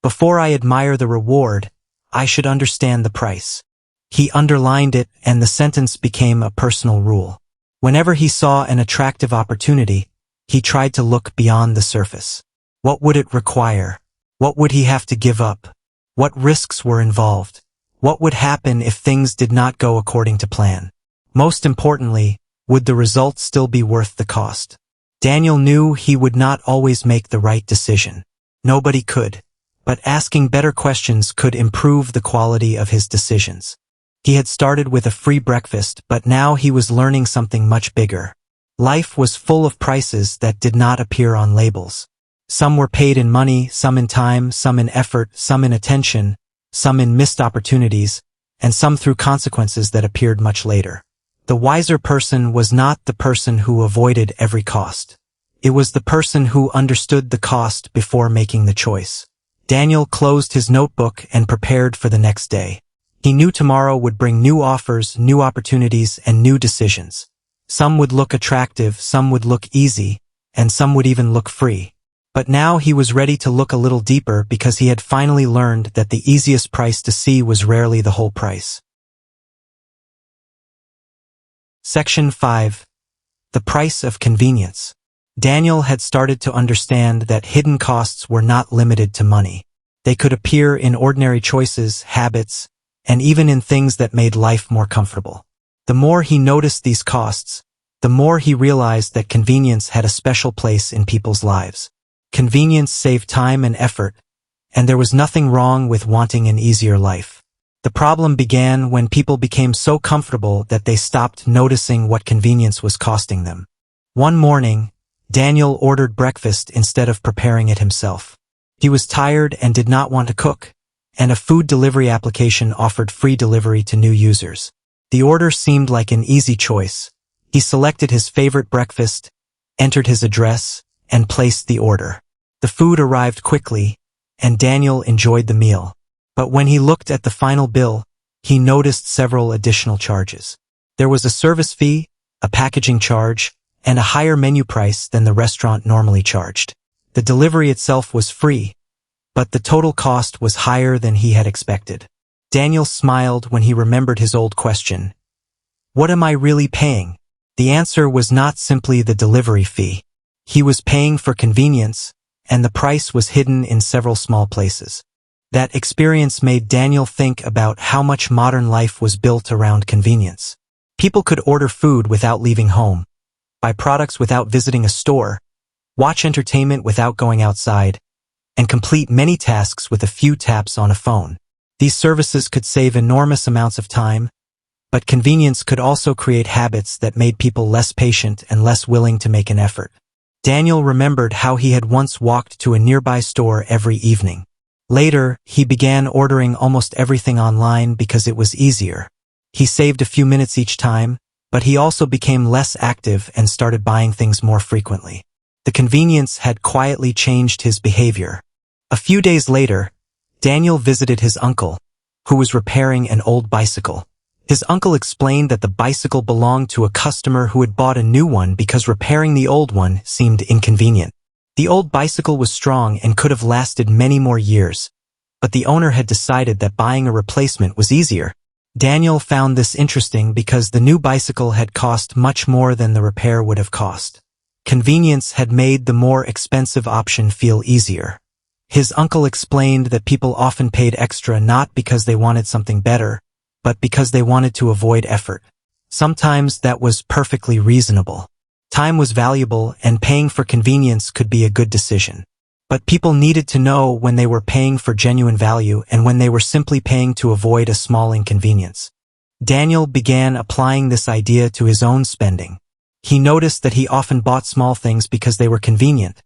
"Before I admire the reward, I should understand the price." He underlined it, and the sentence became a personal rule. Whenever he saw an attractive opportunity, he tried to look beyond the surface. What would it require? What would he have to give up? What risks were involved? What would happen if things did not go according to plan? Most importantly, would the result still be worth the cost? Daniel knew he would not always make the right decision. Nobody could. But asking better questions could improve the quality of his decisions. He had started with a free breakfast, but now he was learning something much bigger. Life was full of prices that did not appear on labels. Some were paid in money, some in time, some in effort, some in attention, some in missed opportunities, and some through consequences that appeared much later. The wiser person was not the person who avoided every cost. It was the person who understood the cost before making the choice. Daniel closed his notebook and prepared for the next day. He knew tomorrow would bring new offers, new opportunities, and new decisions. Some would look attractive, some would look easy, and some would even look free. But now he was ready to look a little deeper because he had finally learned that the easiest price to see was rarely the whole price. Section 5. The Price of Convenience. Daniel had started to understand that hidden costs were not limited to money. They could appear in ordinary choices, habits, and even in things that made life more comfortable. The more he noticed these costs, the more he realized that convenience had a special place in people's lives. Convenience saved time and effort, and there was nothing wrong with wanting an easier life. The problem began when people became so comfortable that they stopped noticing what convenience was costing them. One morning, Daniel ordered breakfast instead of preparing it himself. He was tired and did not want to cook, and a food delivery application offered free delivery to new users. The order seemed like an easy choice. He selected his favorite breakfast, entered his address, and placed the order. The food arrived quickly, and Daniel enjoyed the meal. But when he looked at the final bill, he noticed several additional charges. There was a service fee, a packaging charge, and a higher menu price than the restaurant normally charged. The delivery itself was free, but the total cost was higher than he had expected. Daniel smiled when he remembered his old question. What am I really paying? The answer was not simply the delivery fee. He was paying for convenience, and the price was hidden in several small places. That experience made Daniel think about how much modern life was built around convenience. People could order food without leaving home, buy products without visiting a store, watch entertainment without going outside, and complete many tasks with a few taps on a phone. These services could save enormous amounts of time, but convenience could also create habits that made people less patient and less willing to make an effort. Daniel remembered how he had once walked to a nearby store every evening. Later, he began ordering almost everything online because it was easier. He saved a few minutes each time, but he also became less active and started buying things more frequently. The convenience had quietly changed his behavior. A few days later, Daniel visited his uncle, who was repairing an old bicycle. His uncle explained that the bicycle belonged to a customer who had bought a new one because repairing the old one seemed inconvenient. The old bicycle was strong and could have lasted many more years, but the owner had decided that buying a replacement was easier. Daniel found this interesting because the new bicycle had cost much more than the repair would have cost. Convenience had made the more expensive option feel easier. His uncle explained that people often paid extra not because they wanted something better, but because they wanted to avoid effort. Sometimes that was perfectly reasonable. Time was valuable, and paying for convenience could be a good decision. But people needed to know when they were paying for genuine value and when they were simply paying to avoid a small inconvenience. Daniel began applying this idea to his own spending. He noticed that he often bought small things because they were convenient.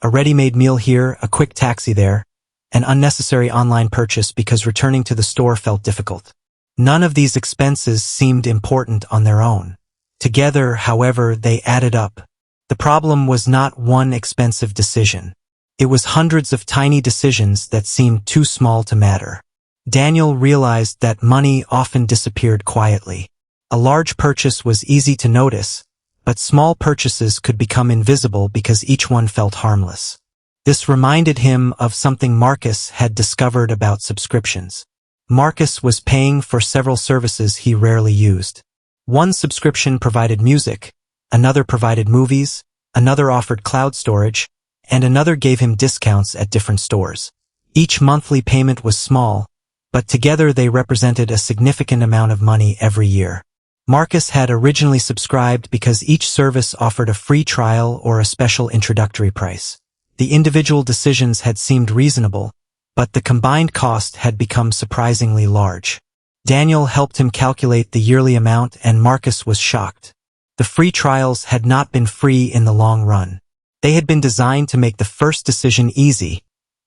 A ready-made meal here, a quick taxi there, an unnecessary online purchase because returning to the store felt difficult. None of these expenses seemed important on their own. Together, however, they added up. The problem was not one expensive decision. It was hundreds of tiny decisions that seemed too small to matter. Daniel realized that money often disappeared quietly. A large purchase was easy to notice, but small purchases could become invisible because each one felt harmless. This reminded him of something Marcus had discovered about subscriptions. Marcus was paying for several services he rarely used. One subscription provided music, another provided movies, another offered cloud storage, and another gave him discounts at different stores. Each monthly payment was small, but together they represented a significant amount of money every year. Marcus had originally subscribed because each service offered a free trial or a special introductory price. The individual decisions had seemed reasonable, but the combined cost had become surprisingly large. Daniel helped him calculate the yearly amount, and Marcus was shocked. The free trials had not been free in the long run. They had been designed to make the first decision easy,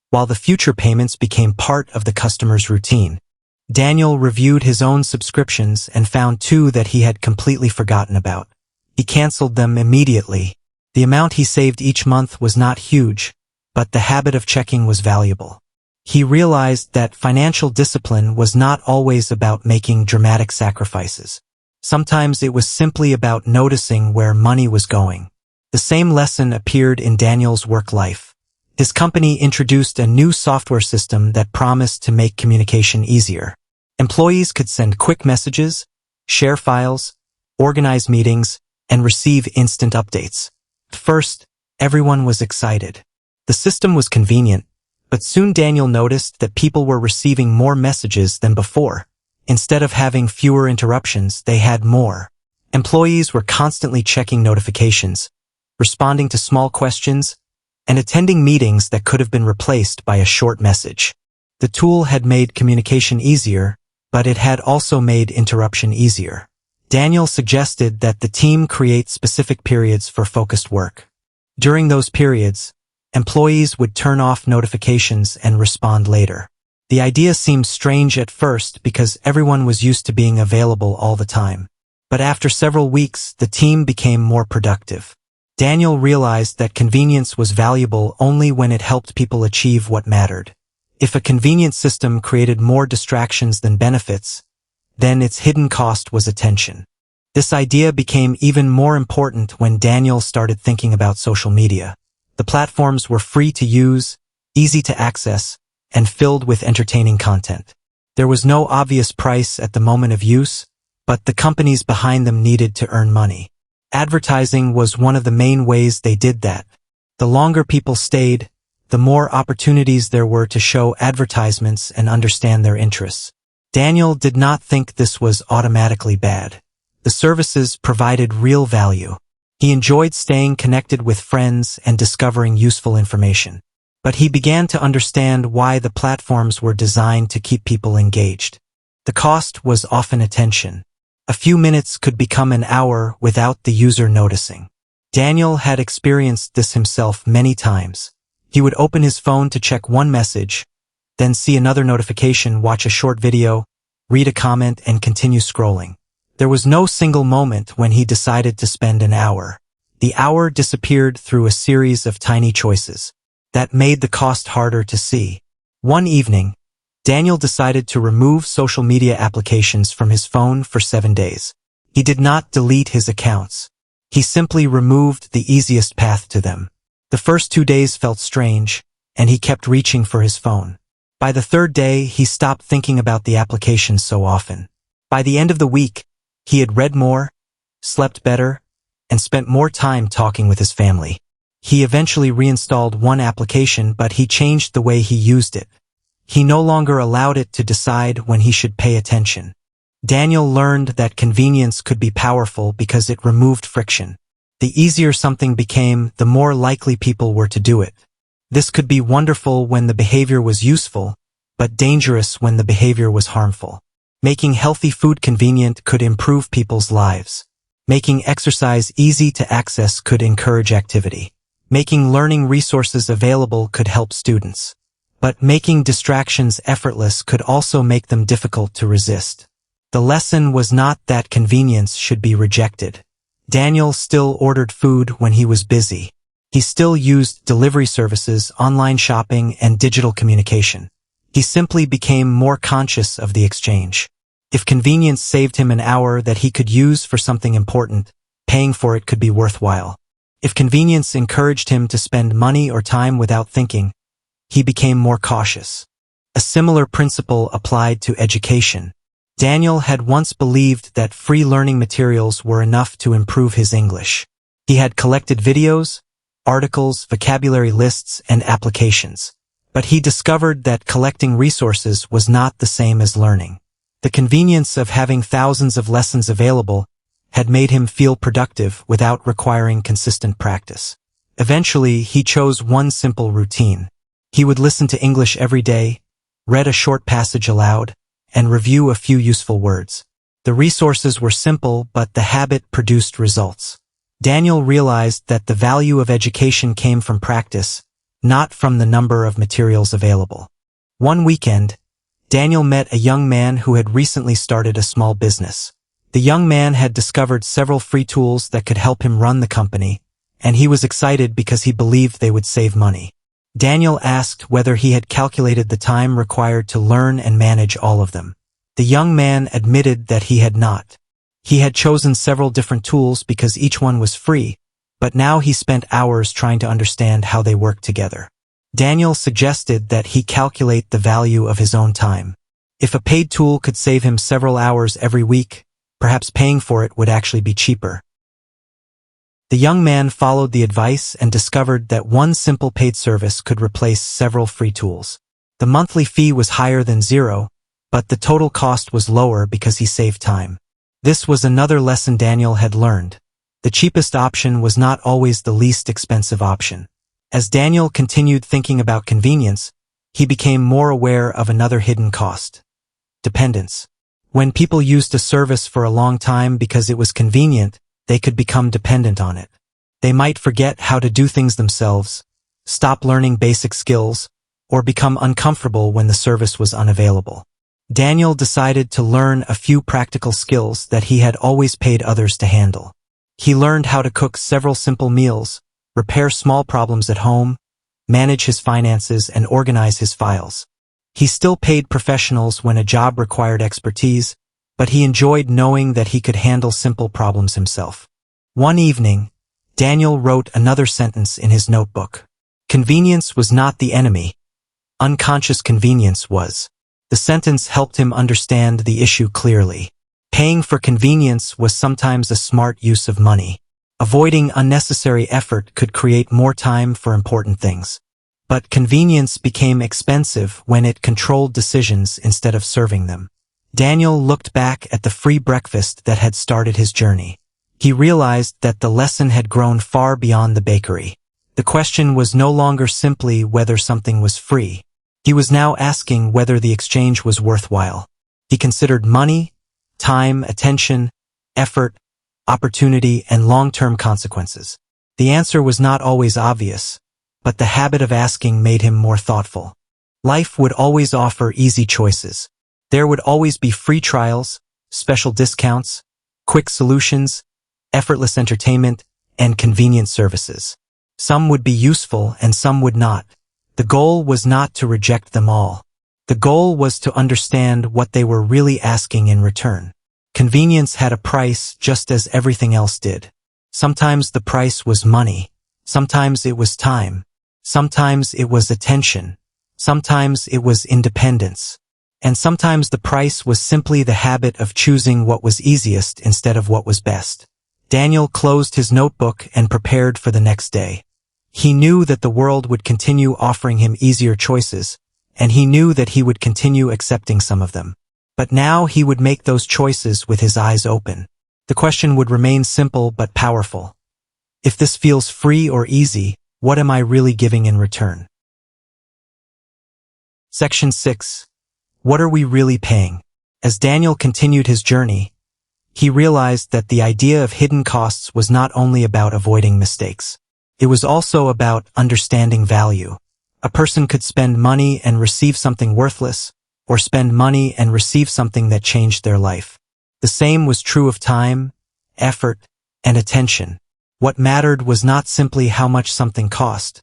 while the future payments became part of the customer's routine. Daniel reviewed his own subscriptions and found two that he had completely forgotten about. He canceled them immediately. The amount he saved each month was not huge, but the habit of checking was valuable. He realized that financial discipline was not always about making dramatic sacrifices. Sometimes it was simply about noticing where money was going. The same lesson appeared in Daniel's work life. His company introduced a new software system that promised to make communication easier. Employees could send quick messages, share files, organize meetings, and receive instant updates. At first, everyone was excited. The system was convenient, but soon Daniel noticed that people were receiving more messages than before. Instead of having fewer interruptions, they had more. Employees were constantly checking notifications, responding to small questions, and attending meetings that could have been replaced by a short message. The tool had made communication easier, but it had also made interruption easier. Daniel suggested that the team create specific periods for focused work. During those periods, employees would turn off notifications and respond later. The idea seemed strange at first because everyone was used to being available all the time. But after several weeks, the team became more productive. Daniel realized that convenience was valuable only when it helped people achieve what mattered. If a convenient system created more distractions than benefits, then its hidden cost was attention. This idea became even more important when Daniel started thinking about social media. The platforms were free to use, easy to access, and filled with entertaining content. There was no obvious price at the moment of use, but the companies behind them needed to earn money. Advertising was one of the main ways they did that. The longer people stayed, the more opportunities there were to show advertisements and understand their interests. Daniel did not think this was automatically bad. The services provided real value. He enjoyed staying connected with friends and discovering useful information. But he began to understand why the platforms were designed to keep people engaged. The cost was often attention. A few minutes could become an hour without the user noticing. Daniel had experienced this himself many times. He would open his phone to check one message, then see another notification, watch a short video, read a comment, and continue scrolling. There was no single moment when he decided to spend an hour. The hour disappeared through a series of tiny choices. That made the cost harder to see. One evening, Daniel decided to remove social media applications from his phone for 7 days. He did not delete his accounts. He simply removed the easiest path to them. The first 2 days felt strange, and he kept reaching for his phone. By the third day, he stopped thinking about the applications so often. By the end of the week, he had read more, slept better, and spent more time talking with his family. He eventually reinstalled one application, but he changed the way he used it. He no longer allowed it to decide when he should pay attention. Daniel learned that convenience could be powerful because it removed friction. The easier something became, the more likely people were to do it. This could be wonderful when the behavior was useful, but dangerous when the behavior was harmful. Making healthy food convenient could improve people's lives. Making exercise easy to access could encourage activity. Making learning resources available could help students. But making distractions effortless could also make them difficult to resist. The lesson was not that convenience should be rejected. Daniel still ordered food when he was busy. He still used delivery services, online shopping, and digital communication. He simply became more conscious of the exchange. If convenience saved him an hour that he could use for something important, paying for it could be worthwhile. If convenience encouraged him to spend money or time without thinking, he became more cautious. A similar principle applied to education. Daniel had once believed that free learning materials were enough to improve his English. He had collected videos, articles, vocabulary lists, and applications. But he discovered that collecting resources was not the same as learning. The convenience of having thousands of lessons available had made him feel productive without requiring consistent practice. Eventually, he chose one simple routine. He would listen to English every day, read a short passage aloud, and review a few useful words. The resources were simple, but the habit produced results. Daniel realized that the value of education came from practice, not from the number of materials available. One weekend, Daniel met a young man who had recently started a small business. The young man had discovered several free tools that could help him run the company, and he was excited because he believed they would save money. Daniel asked whether he had calculated the time required to learn and manage all of them. The young man admitted that he had not. He had chosen several different tools because each one was free, but now he spent hours trying to understand how they worked together. Daniel suggested that he calculate the value of his own time. If a paid tool could save him several hours every week, perhaps paying for it would actually be cheaper. The young man followed the advice and discovered that one simple paid service could replace several free tools. The monthly fee was higher than zero, but the total cost was lower because he saved time. This was another lesson Daniel had learned. The cheapest option was not always the least expensive option. As Daniel continued thinking about convenience, he became more aware of another hidden cost: dependence. When people used a service for a long time because it was convenient, they could become dependent on it. They might forget how to do things themselves, stop learning basic skills, or become uncomfortable when the service was unavailable. Daniel decided to learn a few practical skills that he had always paid others to handle. He learned how to cook several simple meals, repair small problems at home, manage his finances, and organize his files. He still paid professionals when a job required expertise, but he enjoyed knowing that he could handle simple problems himself. One evening, Daniel wrote another sentence in his notebook. Convenience was not the enemy. Unconscious convenience was. The sentence helped him understand the issue clearly. Paying for convenience was sometimes a smart use of money. Avoiding unnecessary effort could create more time for important things. But convenience became expensive when it controlled decisions instead of serving them. Daniel looked back at the free breakfast that had started his journey. He realized that the lesson had grown far beyond the bakery. The question was no longer simply whether something was free. He was now asking whether the exchange was worthwhile. He considered money, time, attention, effort, opportunity, and long-term consequences. The answer was not always obvious, but the habit of asking made him more thoughtful. Life would always offer easy choices. There would always be free trials, special discounts, quick solutions, effortless entertainment, and convenient services. Some would be useful and some would not. The goal was not to reject them all. The goal was to understand what they were really asking in return. Convenience had a price just as everything else did. Sometimes the price was money. Sometimes it was time. Sometimes it was attention. Sometimes it was independence. And sometimes the price was simply the habit of choosing what was easiest instead of what was best. Daniel closed his notebook and prepared for the next day. He knew that the world would continue offering him easier choices, and he knew that he would continue accepting some of them. But now he would make those choices with his eyes open. The question would remain simple but powerful. If this feels free or easy, what am I really giving in return? Section 6. What are we really paying? As Daniel continued his journey, he realized that the idea of hidden costs was not only about avoiding mistakes. It was also about understanding value. A person could spend money and receive something worthless, or spend money and receive something that changed their life. The same was true of time, effort, and attention. What mattered was not simply how much something cost,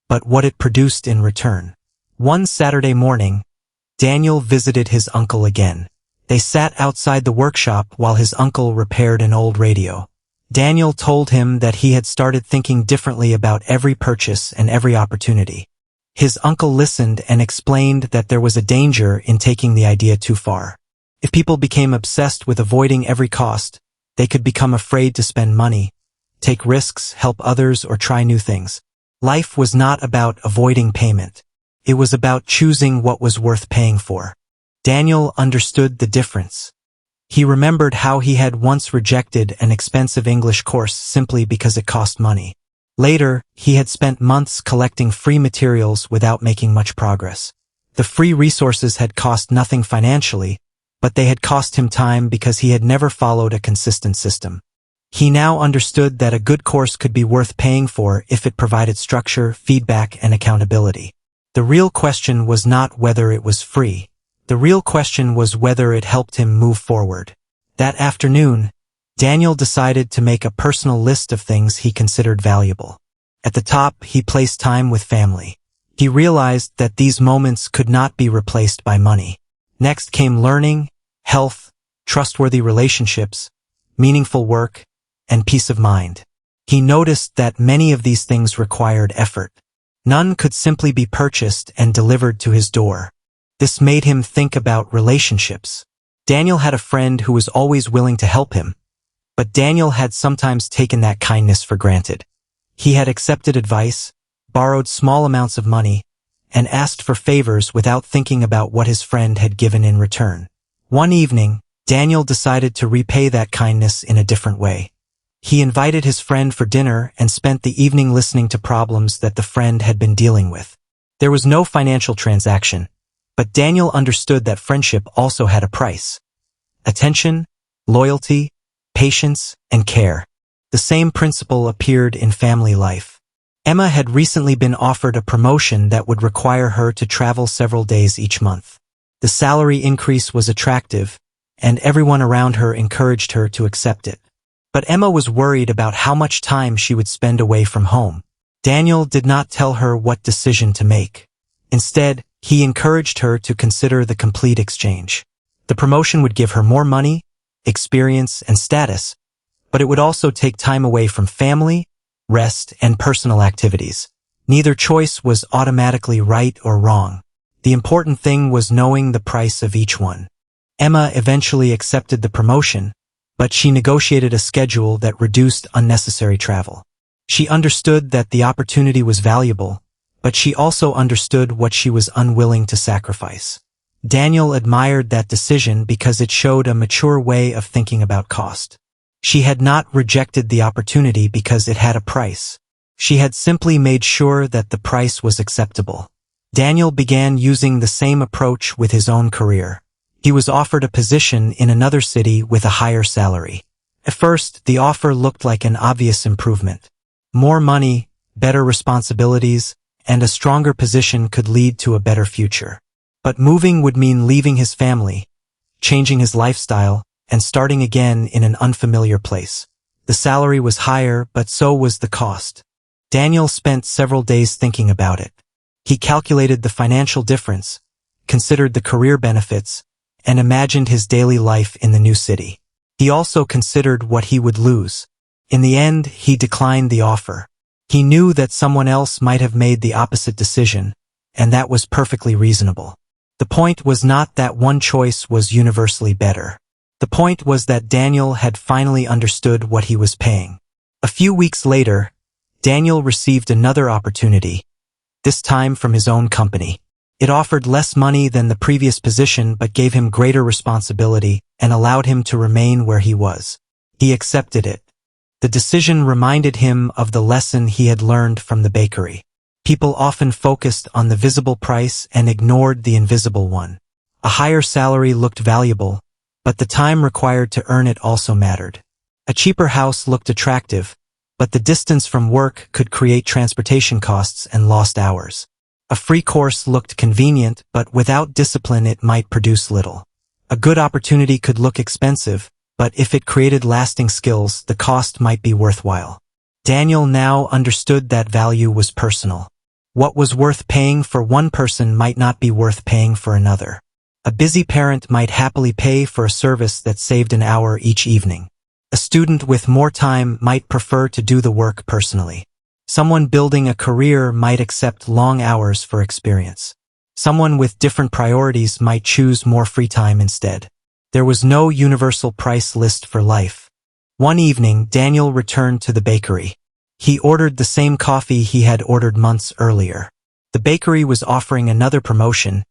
but what it produced in return. One Saturday morning, Daniel visited his uncle again. They sat outside the workshop while his uncle repaired an old radio. Daniel told him that he had started thinking differently about every purchase and every opportunity. His uncle listened and explained that there was a danger in taking the idea too far. If people became obsessed with avoiding every cost, they could become afraid to spend money, take risks, help others, or try new things. Life was not about avoiding payment. It was about choosing what was worth paying for. Daniel understood the difference. He remembered how he had once rejected an expensive English course simply because it cost money. Later, he had spent months collecting free materials without making much progress. The free resources had cost nothing financially, but they had cost him time because he had never followed a consistent system. He now understood that a good course could be worth paying for if it provided structure, feedback, and accountability. The real question was not whether it was free. The real question was whether it helped him move forward. That afternoon, Daniel decided to make a personal list of things he considered valuable. At the top, he placed time with family. He realized that these moments could not be replaced by money. Next came learning, health, trustworthy relationships, meaningful work, and peace of mind. He noticed that many of these things required effort. None could simply be purchased and delivered to his door. This made him think about relationships. Daniel had a friend who was always willing to help him, but Daniel had sometimes taken that kindness for granted. He had accepted advice, borrowed small amounts of money, and asked for favors without thinking about what his friend had given in return. One evening, Daniel decided to repay that kindness in a different way. He invited his friend for dinner and spent the evening listening to problems that the friend had been dealing with. There was no financial transaction, but Daniel understood that friendship also had a price. Attention, loyalty, patience, and care. The same principle appeared in family life. Emma had recently been offered a promotion that would require her to travel several days each month. The salary increase was attractive, and everyone around her encouraged her to accept it. But Emma was worried about how much time she would spend away from home. Daniel did not tell her what decision to make. Instead, he encouraged her to consider the complete exchange. The promotion would give her more money, experience, and status, but it would also take time away from family, rest, and personal activities. Neither choice was automatically right or wrong. The important thing was knowing the price of each one. Emma eventually accepted the promotion, but she negotiated a schedule that reduced unnecessary travel. She understood that the opportunity was valuable, but she also understood what she was unwilling to sacrifice. Daniel admired that decision because it showed a mature way of thinking about cost. She had not rejected the opportunity because it had a price. She had simply made sure that the price was acceptable. Daniel began using the same approach with his own career. He was offered a position in another city with a higher salary. At first, the offer looked like an obvious improvement. More money, better responsibilities, and a stronger position could lead to a better future. But moving would mean leaving his family, changing his lifestyle, and starting again in an unfamiliar place. The salary was higher, but so was the cost. Daniel spent several days thinking about it. He calculated the financial difference, considered the career benefits, and imagined his daily life in the new city. He also considered what he would lose. In the end, he declined the offer. He knew that someone else might have made the opposite decision, and that was perfectly reasonable. The point was not that one choice was universally better. The point was that Daniel had finally understood what he was paying. A few weeks later, Daniel received another opportunity, this time from his own company. It offered less money than the previous position but gave him greater responsibility and allowed him to remain where he was. He accepted it. The decision reminded him of the lesson he had learned from the bakery. People often focused on the visible price and ignored the invisible one. A higher salary looked valuable, but the time required to earn it also mattered. A cheaper house looked attractive, but the distance from work could create transportation costs and lost hours. A free course looked convenient, but without discipline it might produce little. A good opportunity could look expensive, but if it created lasting skills, the cost might be worthwhile. Daniel now understood that value was personal. What was worth paying for one person might not be worth paying for another. A busy parent might happily pay for a service that saved an hour each evening. A student with more time might prefer to do the work personally. Someone building a career might accept long hours for experience. Someone with different priorities might choose more free time instead. There was no universal price list for life. One evening, Daniel returned to the bakery. He ordered the same coffee he had ordered months earlier. The bakery was offering another promotion,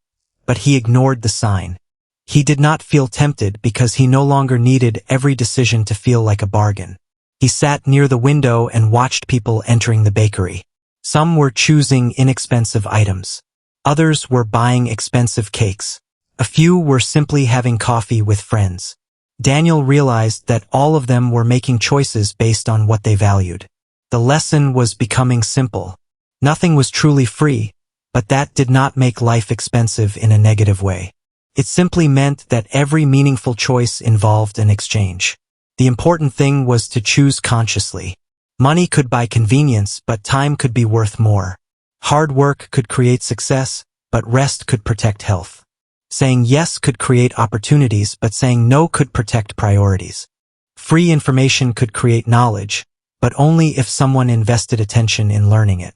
but he ignored the sign. He did not feel tempted because he no longer needed every decision to feel like a bargain. He sat near the window and watched people entering the bakery. Some were choosing inexpensive items. Others were buying expensive cakes. A few were simply having coffee with friends. Daniel realized that all of them were making choices based on what they valued. The lesson was becoming simple. Nothing was truly free, but that did not make life expensive in a negative way. It simply meant that every meaningful choice involved an exchange. The important thing was to choose consciously. Money could buy convenience, but time could be worth more. Hard work could create success, but rest could protect health. Saying yes could create opportunities, but saying no could protect priorities. Free information could create knowledge, but only if someone invested attention in learning it.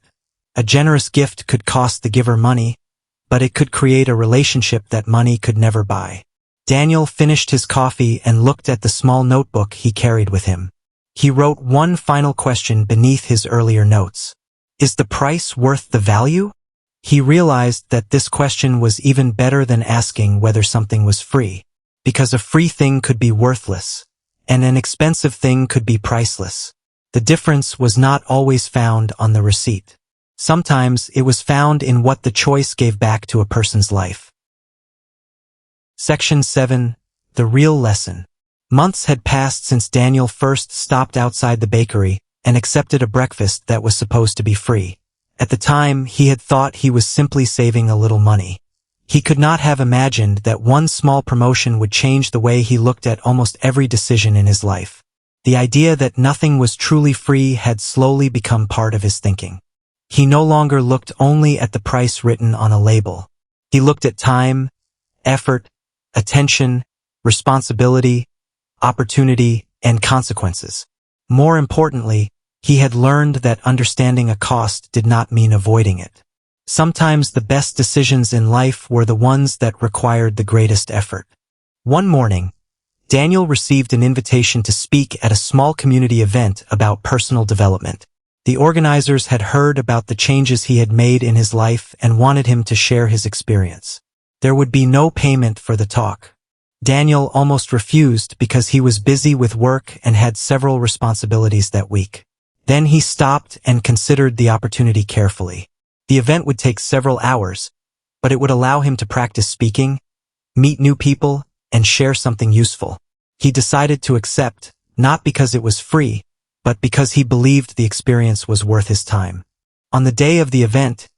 A generous gift could cost the giver money, but it could create a relationship that money could never buy. Daniel finished his coffee and looked at the small notebook he carried with him. He wrote one final question beneath his earlier notes. Is the price worth the value? He realized that this question was even better than asking whether something was free, because a free thing could be worthless, and an expensive thing could be priceless. The difference was not always found on the receipt. Sometimes it was found in what the choice gave back to a person's life. Section 7. The Real Lesson. Months had passed since Daniel first stopped outside the bakery and accepted a breakfast that was supposed to be free. At the time, he had thought he was simply saving a little money. He could not have imagined that one small promotion would change the way he looked at almost every decision in his life. The idea that nothing was truly free had slowly become part of his thinking. He no longer looked only at the price written on a label. He looked at time, effort, attention, responsibility, opportunity, and consequences. More importantly, he had learned that understanding a cost did not mean avoiding it. Sometimes the best decisions in life were the ones that required the greatest effort. One morning, Daniel received an invitation to speak at a small community event about personal development. The organizers had heard about the changes he had made in his life and wanted him to share his experience. There would be no payment for the talk. Daniel almost refused because he was busy with work and had several responsibilities that week. Then he stopped and considered the opportunity carefully. The event would take several hours, but it would allow him to practice speaking, meet new people, and share something useful. He decided to accept, not because it was free, but because he believed the experience was worth his time. On the day of the event,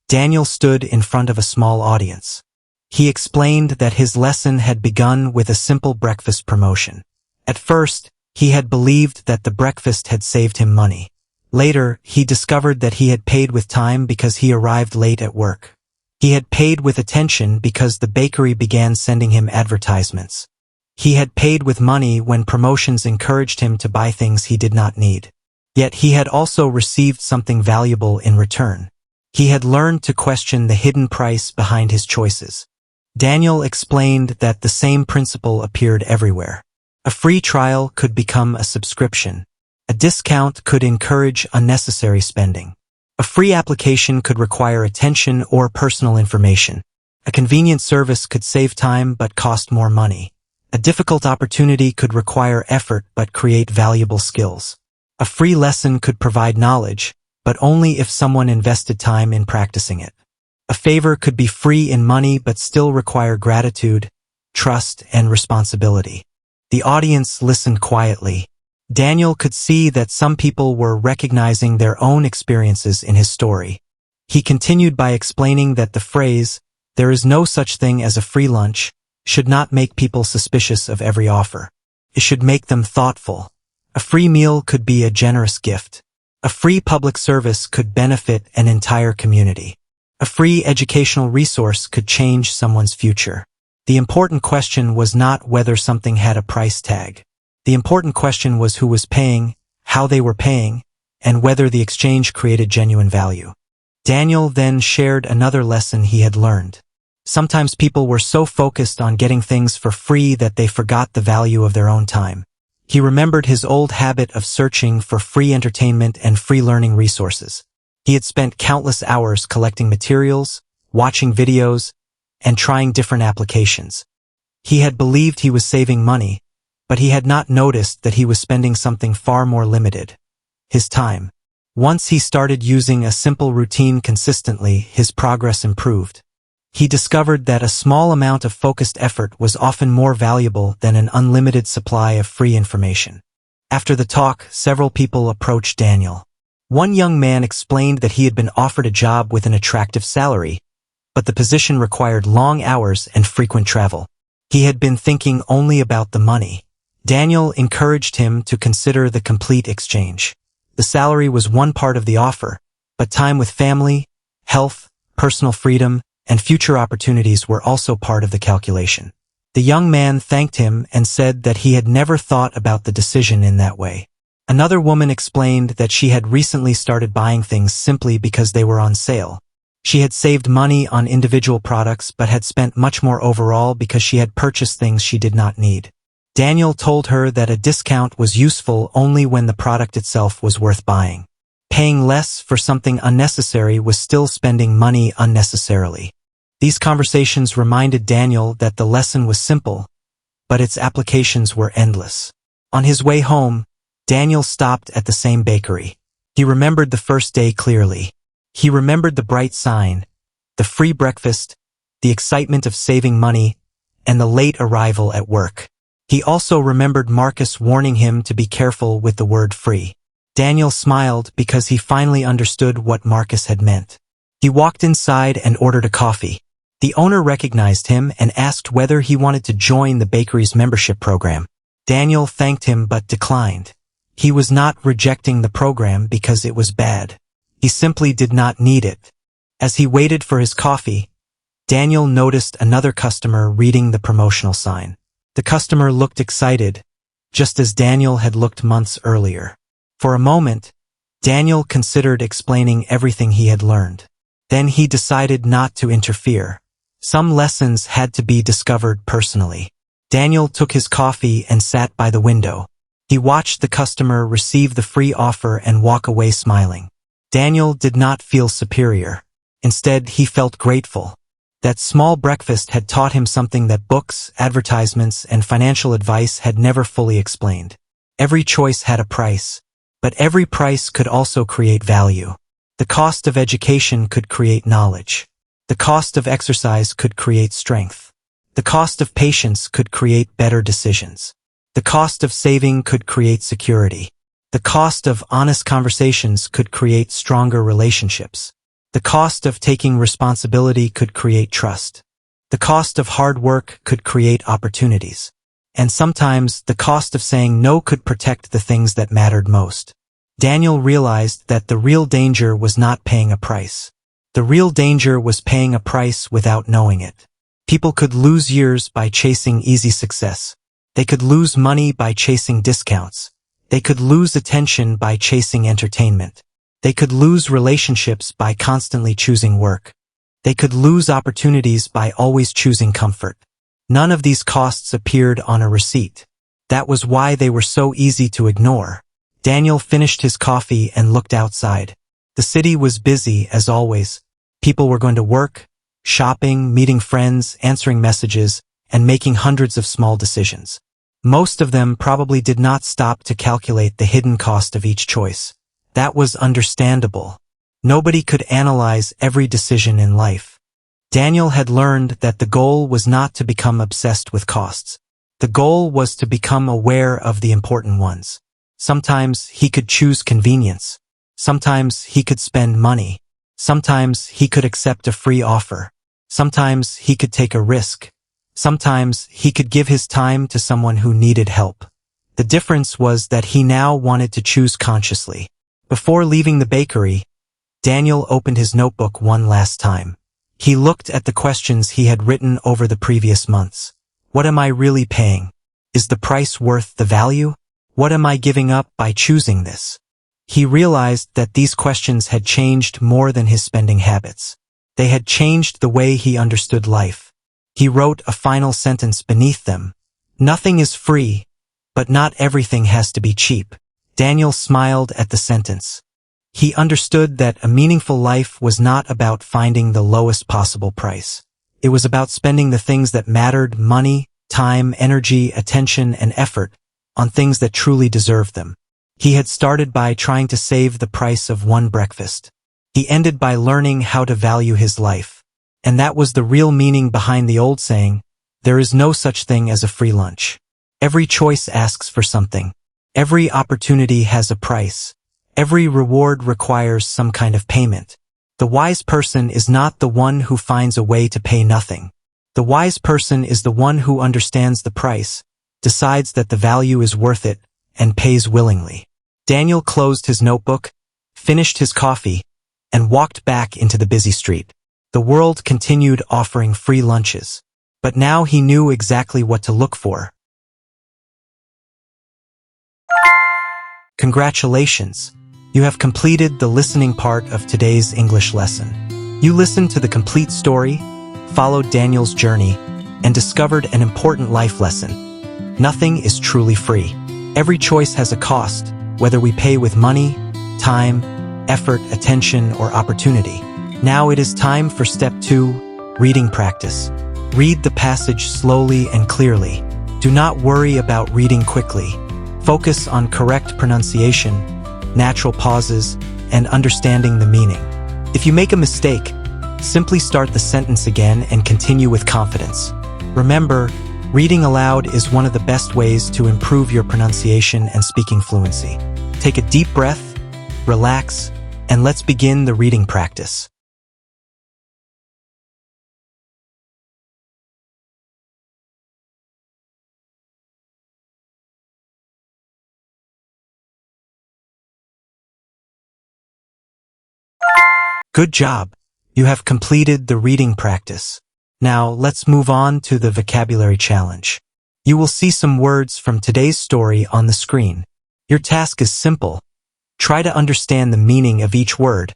Daniel stood in front of a small audience. He explained that his lesson had begun with a simple breakfast promotion. At first, he had believed that the breakfast had saved him money. Later, he discovered that he had paid with time because he arrived late at work. He had paid with attention because the bakery began sending him advertisements. He had paid with money when promotions encouraged him to buy things he did not need. Yet he had also received something valuable in return. He had learned to question the hidden price behind his choices. Daniel explained that the same principle appeared everywhere. A free trial could become a subscription. A discount could encourage unnecessary spending. A free application could require attention or personal information. A convenient service could save time but cost more money. A difficult opportunity could require effort but create valuable skills. A free lesson could provide knowledge, but only if someone invested time in practicing it. A favor could be free in money but still require gratitude, trust, and responsibility. The audience listened quietly. Daniel could see that some people were recognizing their own experiences in his story. He continued by explaining that the phrase, "There is no such thing as a free lunch," should not make people suspicious of every offer. It should make them thoughtful. A free meal could be a generous gift. A free public service could benefit an entire community. A free educational resource could change someone's future. The important question was not whether something had a price tag. The important question was who was paying, how they were paying, and whether the exchange created genuine value. Daniel then shared another lesson he had learned. Sometimes people were so focused on getting things for free that they forgot the value of their own time. He remembered his old habit of searching for free entertainment and free learning resources. He had spent countless hours collecting materials, watching videos, and trying different applications. He had believed he was saving money, but he had not noticed that he was spending something far more limited: his time. Once he started using a simple routine consistently, his progress improved. He discovered that a small amount of focused effort was often more valuable than an unlimited supply of free information. After the talk, several people approached Daniel. One young man explained that he had been offered a job with an attractive salary, but the position required long hours and frequent travel. He had been thinking only about the money. Daniel encouraged him to consider the complete exchange. The salary was one part of the offer, but time with family, health, personal freedom, and future opportunities were also part of the calculation. The young man thanked him and said that he had never thought about the decision in that way. Another woman explained that she had recently started buying things simply because they were on sale. She had saved money on individual products but had spent much more overall because she had purchased things she did not need. Daniel told her that a discount was useful only when the product itself was worth buying. Paying less for something unnecessary was still spending money unnecessarily. These conversations reminded Daniel that the lesson was simple, but its applications were endless. On his way home, Daniel stopped at the same bakery. He remembered the first day clearly. He remembered the bright sign, the free breakfast, the excitement of saving money, and the late arrival at work. He also remembered Marcus warning him to be careful with the word free. Daniel smiled because he finally understood what Marcus had meant. He walked inside and ordered a coffee. The owner recognized him and asked whether he wanted to join the bakery's membership program. Daniel thanked him but declined. He was not rejecting the program because it was bad. He simply did not need it. As he waited for his coffee, Daniel noticed another customer reading the promotional sign. The customer looked excited, just as Daniel had looked months earlier. For a moment, Daniel considered explaining everything he had learned. Then he decided not to interfere. Some lessons had to be discovered personally. Daniel took his coffee and sat by the window. He watched the customer receive the free offer and walk away smiling. Daniel did not feel superior. Instead, he felt grateful. That small breakfast had taught him something that books, advertisements, and financial advice had never fully explained. Every choice had a price, but every price could also create value. The cost of education could create knowledge. The cost of exercise could create strength. The cost of patience could create better decisions. The cost of saving could create security. The cost of honest conversations could create stronger relationships. The cost of taking responsibility could create trust. The cost of hard work could create opportunities. And sometimes the cost of saying no could protect the things that mattered most. Daniel realized that the real danger was not paying a price. The real danger was paying a price without knowing it. People could lose years by chasing easy success. They could lose money by chasing discounts. They could lose attention by chasing entertainment. They could lose relationships by constantly choosing work. They could lose opportunities by always choosing comfort. None of these costs appeared on a receipt. That was why they were so easy to ignore. Daniel finished his coffee and looked outside. The city was busy, as always. People were going to work, shopping, meeting friends, answering messages, and making hundreds of small decisions. Most of them probably did not stop to calculate the hidden cost of each choice. That was understandable. Nobody could analyze every decision in life. Daniel had learned that the goal was not to become obsessed with costs. The goal was to become aware of the important ones. Sometimes he could choose convenience. Sometimes he could spend money. Sometimes he could accept a free offer. Sometimes he could take a risk. Sometimes he could give his time to someone who needed help. The difference was that he now wanted to choose consciously. Before leaving the bakery, Daniel opened his notebook one last time. He looked at the questions he had written over the previous months. What am I really paying? Is the price worth the value? What am I giving up by choosing this? He realized that these questions had changed more than his spending habits. They had changed the way he understood life. He wrote a final sentence beneath them. Nothing is free, but not everything has to be cheap. Daniel smiled at the sentence. He understood that a meaningful life was not about finding the lowest possible price. It was about spending the things that mattered, money, time, energy, attention, and effort, on things that truly deserved them. He had started by trying to save the price of one breakfast. He ended by learning how to value his life. And that was the real meaning behind the old saying, there is no such thing as a free lunch. Every choice asks for something. Every opportunity has a price. Every reward requires some kind of payment. The wise person is not the one who finds a way to pay nothing. The wise person is the one who understands the price, decides that the value is worth it, and pays willingly. Daniel closed his notebook, finished his coffee, and walked back into the busy street. The world continued offering free lunches, but now he knew exactly what to look for. Congratulations! You have completed the listening part of today's English lesson. You listened to the complete story, followed Daniel's journey, and discovered an important life lesson. Nothing is truly free. Every choice has a cost, whether we pay with money, time, effort, attention, or opportunity. Now it is time for step 2, reading practice. Read the passage slowly and clearly. Do not worry about reading quickly. Focus on correct pronunciation, natural pauses, and understanding the meaning. If you make a mistake, simply start the sentence again and continue with confidence. Remember, reading aloud is one of the best ways to improve your pronunciation and speaking fluency. Take a deep breath, relax, and let's begin the reading practice. Good job! You have completed the reading practice. Now let's move on to the vocabulary challenge. You will see some words from today's story on the screen. Your task is simple. Try to understand the meaning of each word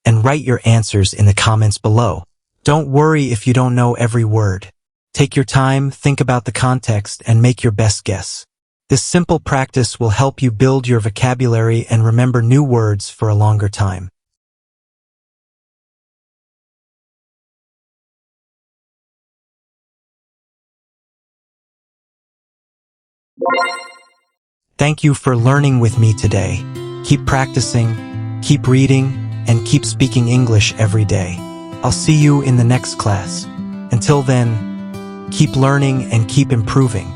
and write your answers in the comments below. Don't worry if you don't know every word. Take your time, think about the context, and make your best guess. This simple practice will help you build your vocabulary and remember new words for a longer time. Thank you for learning with me today. Keep practicing, keep reading, and keep speaking English every day. I'll see you in the next class. Until then, keep learning and keep improving.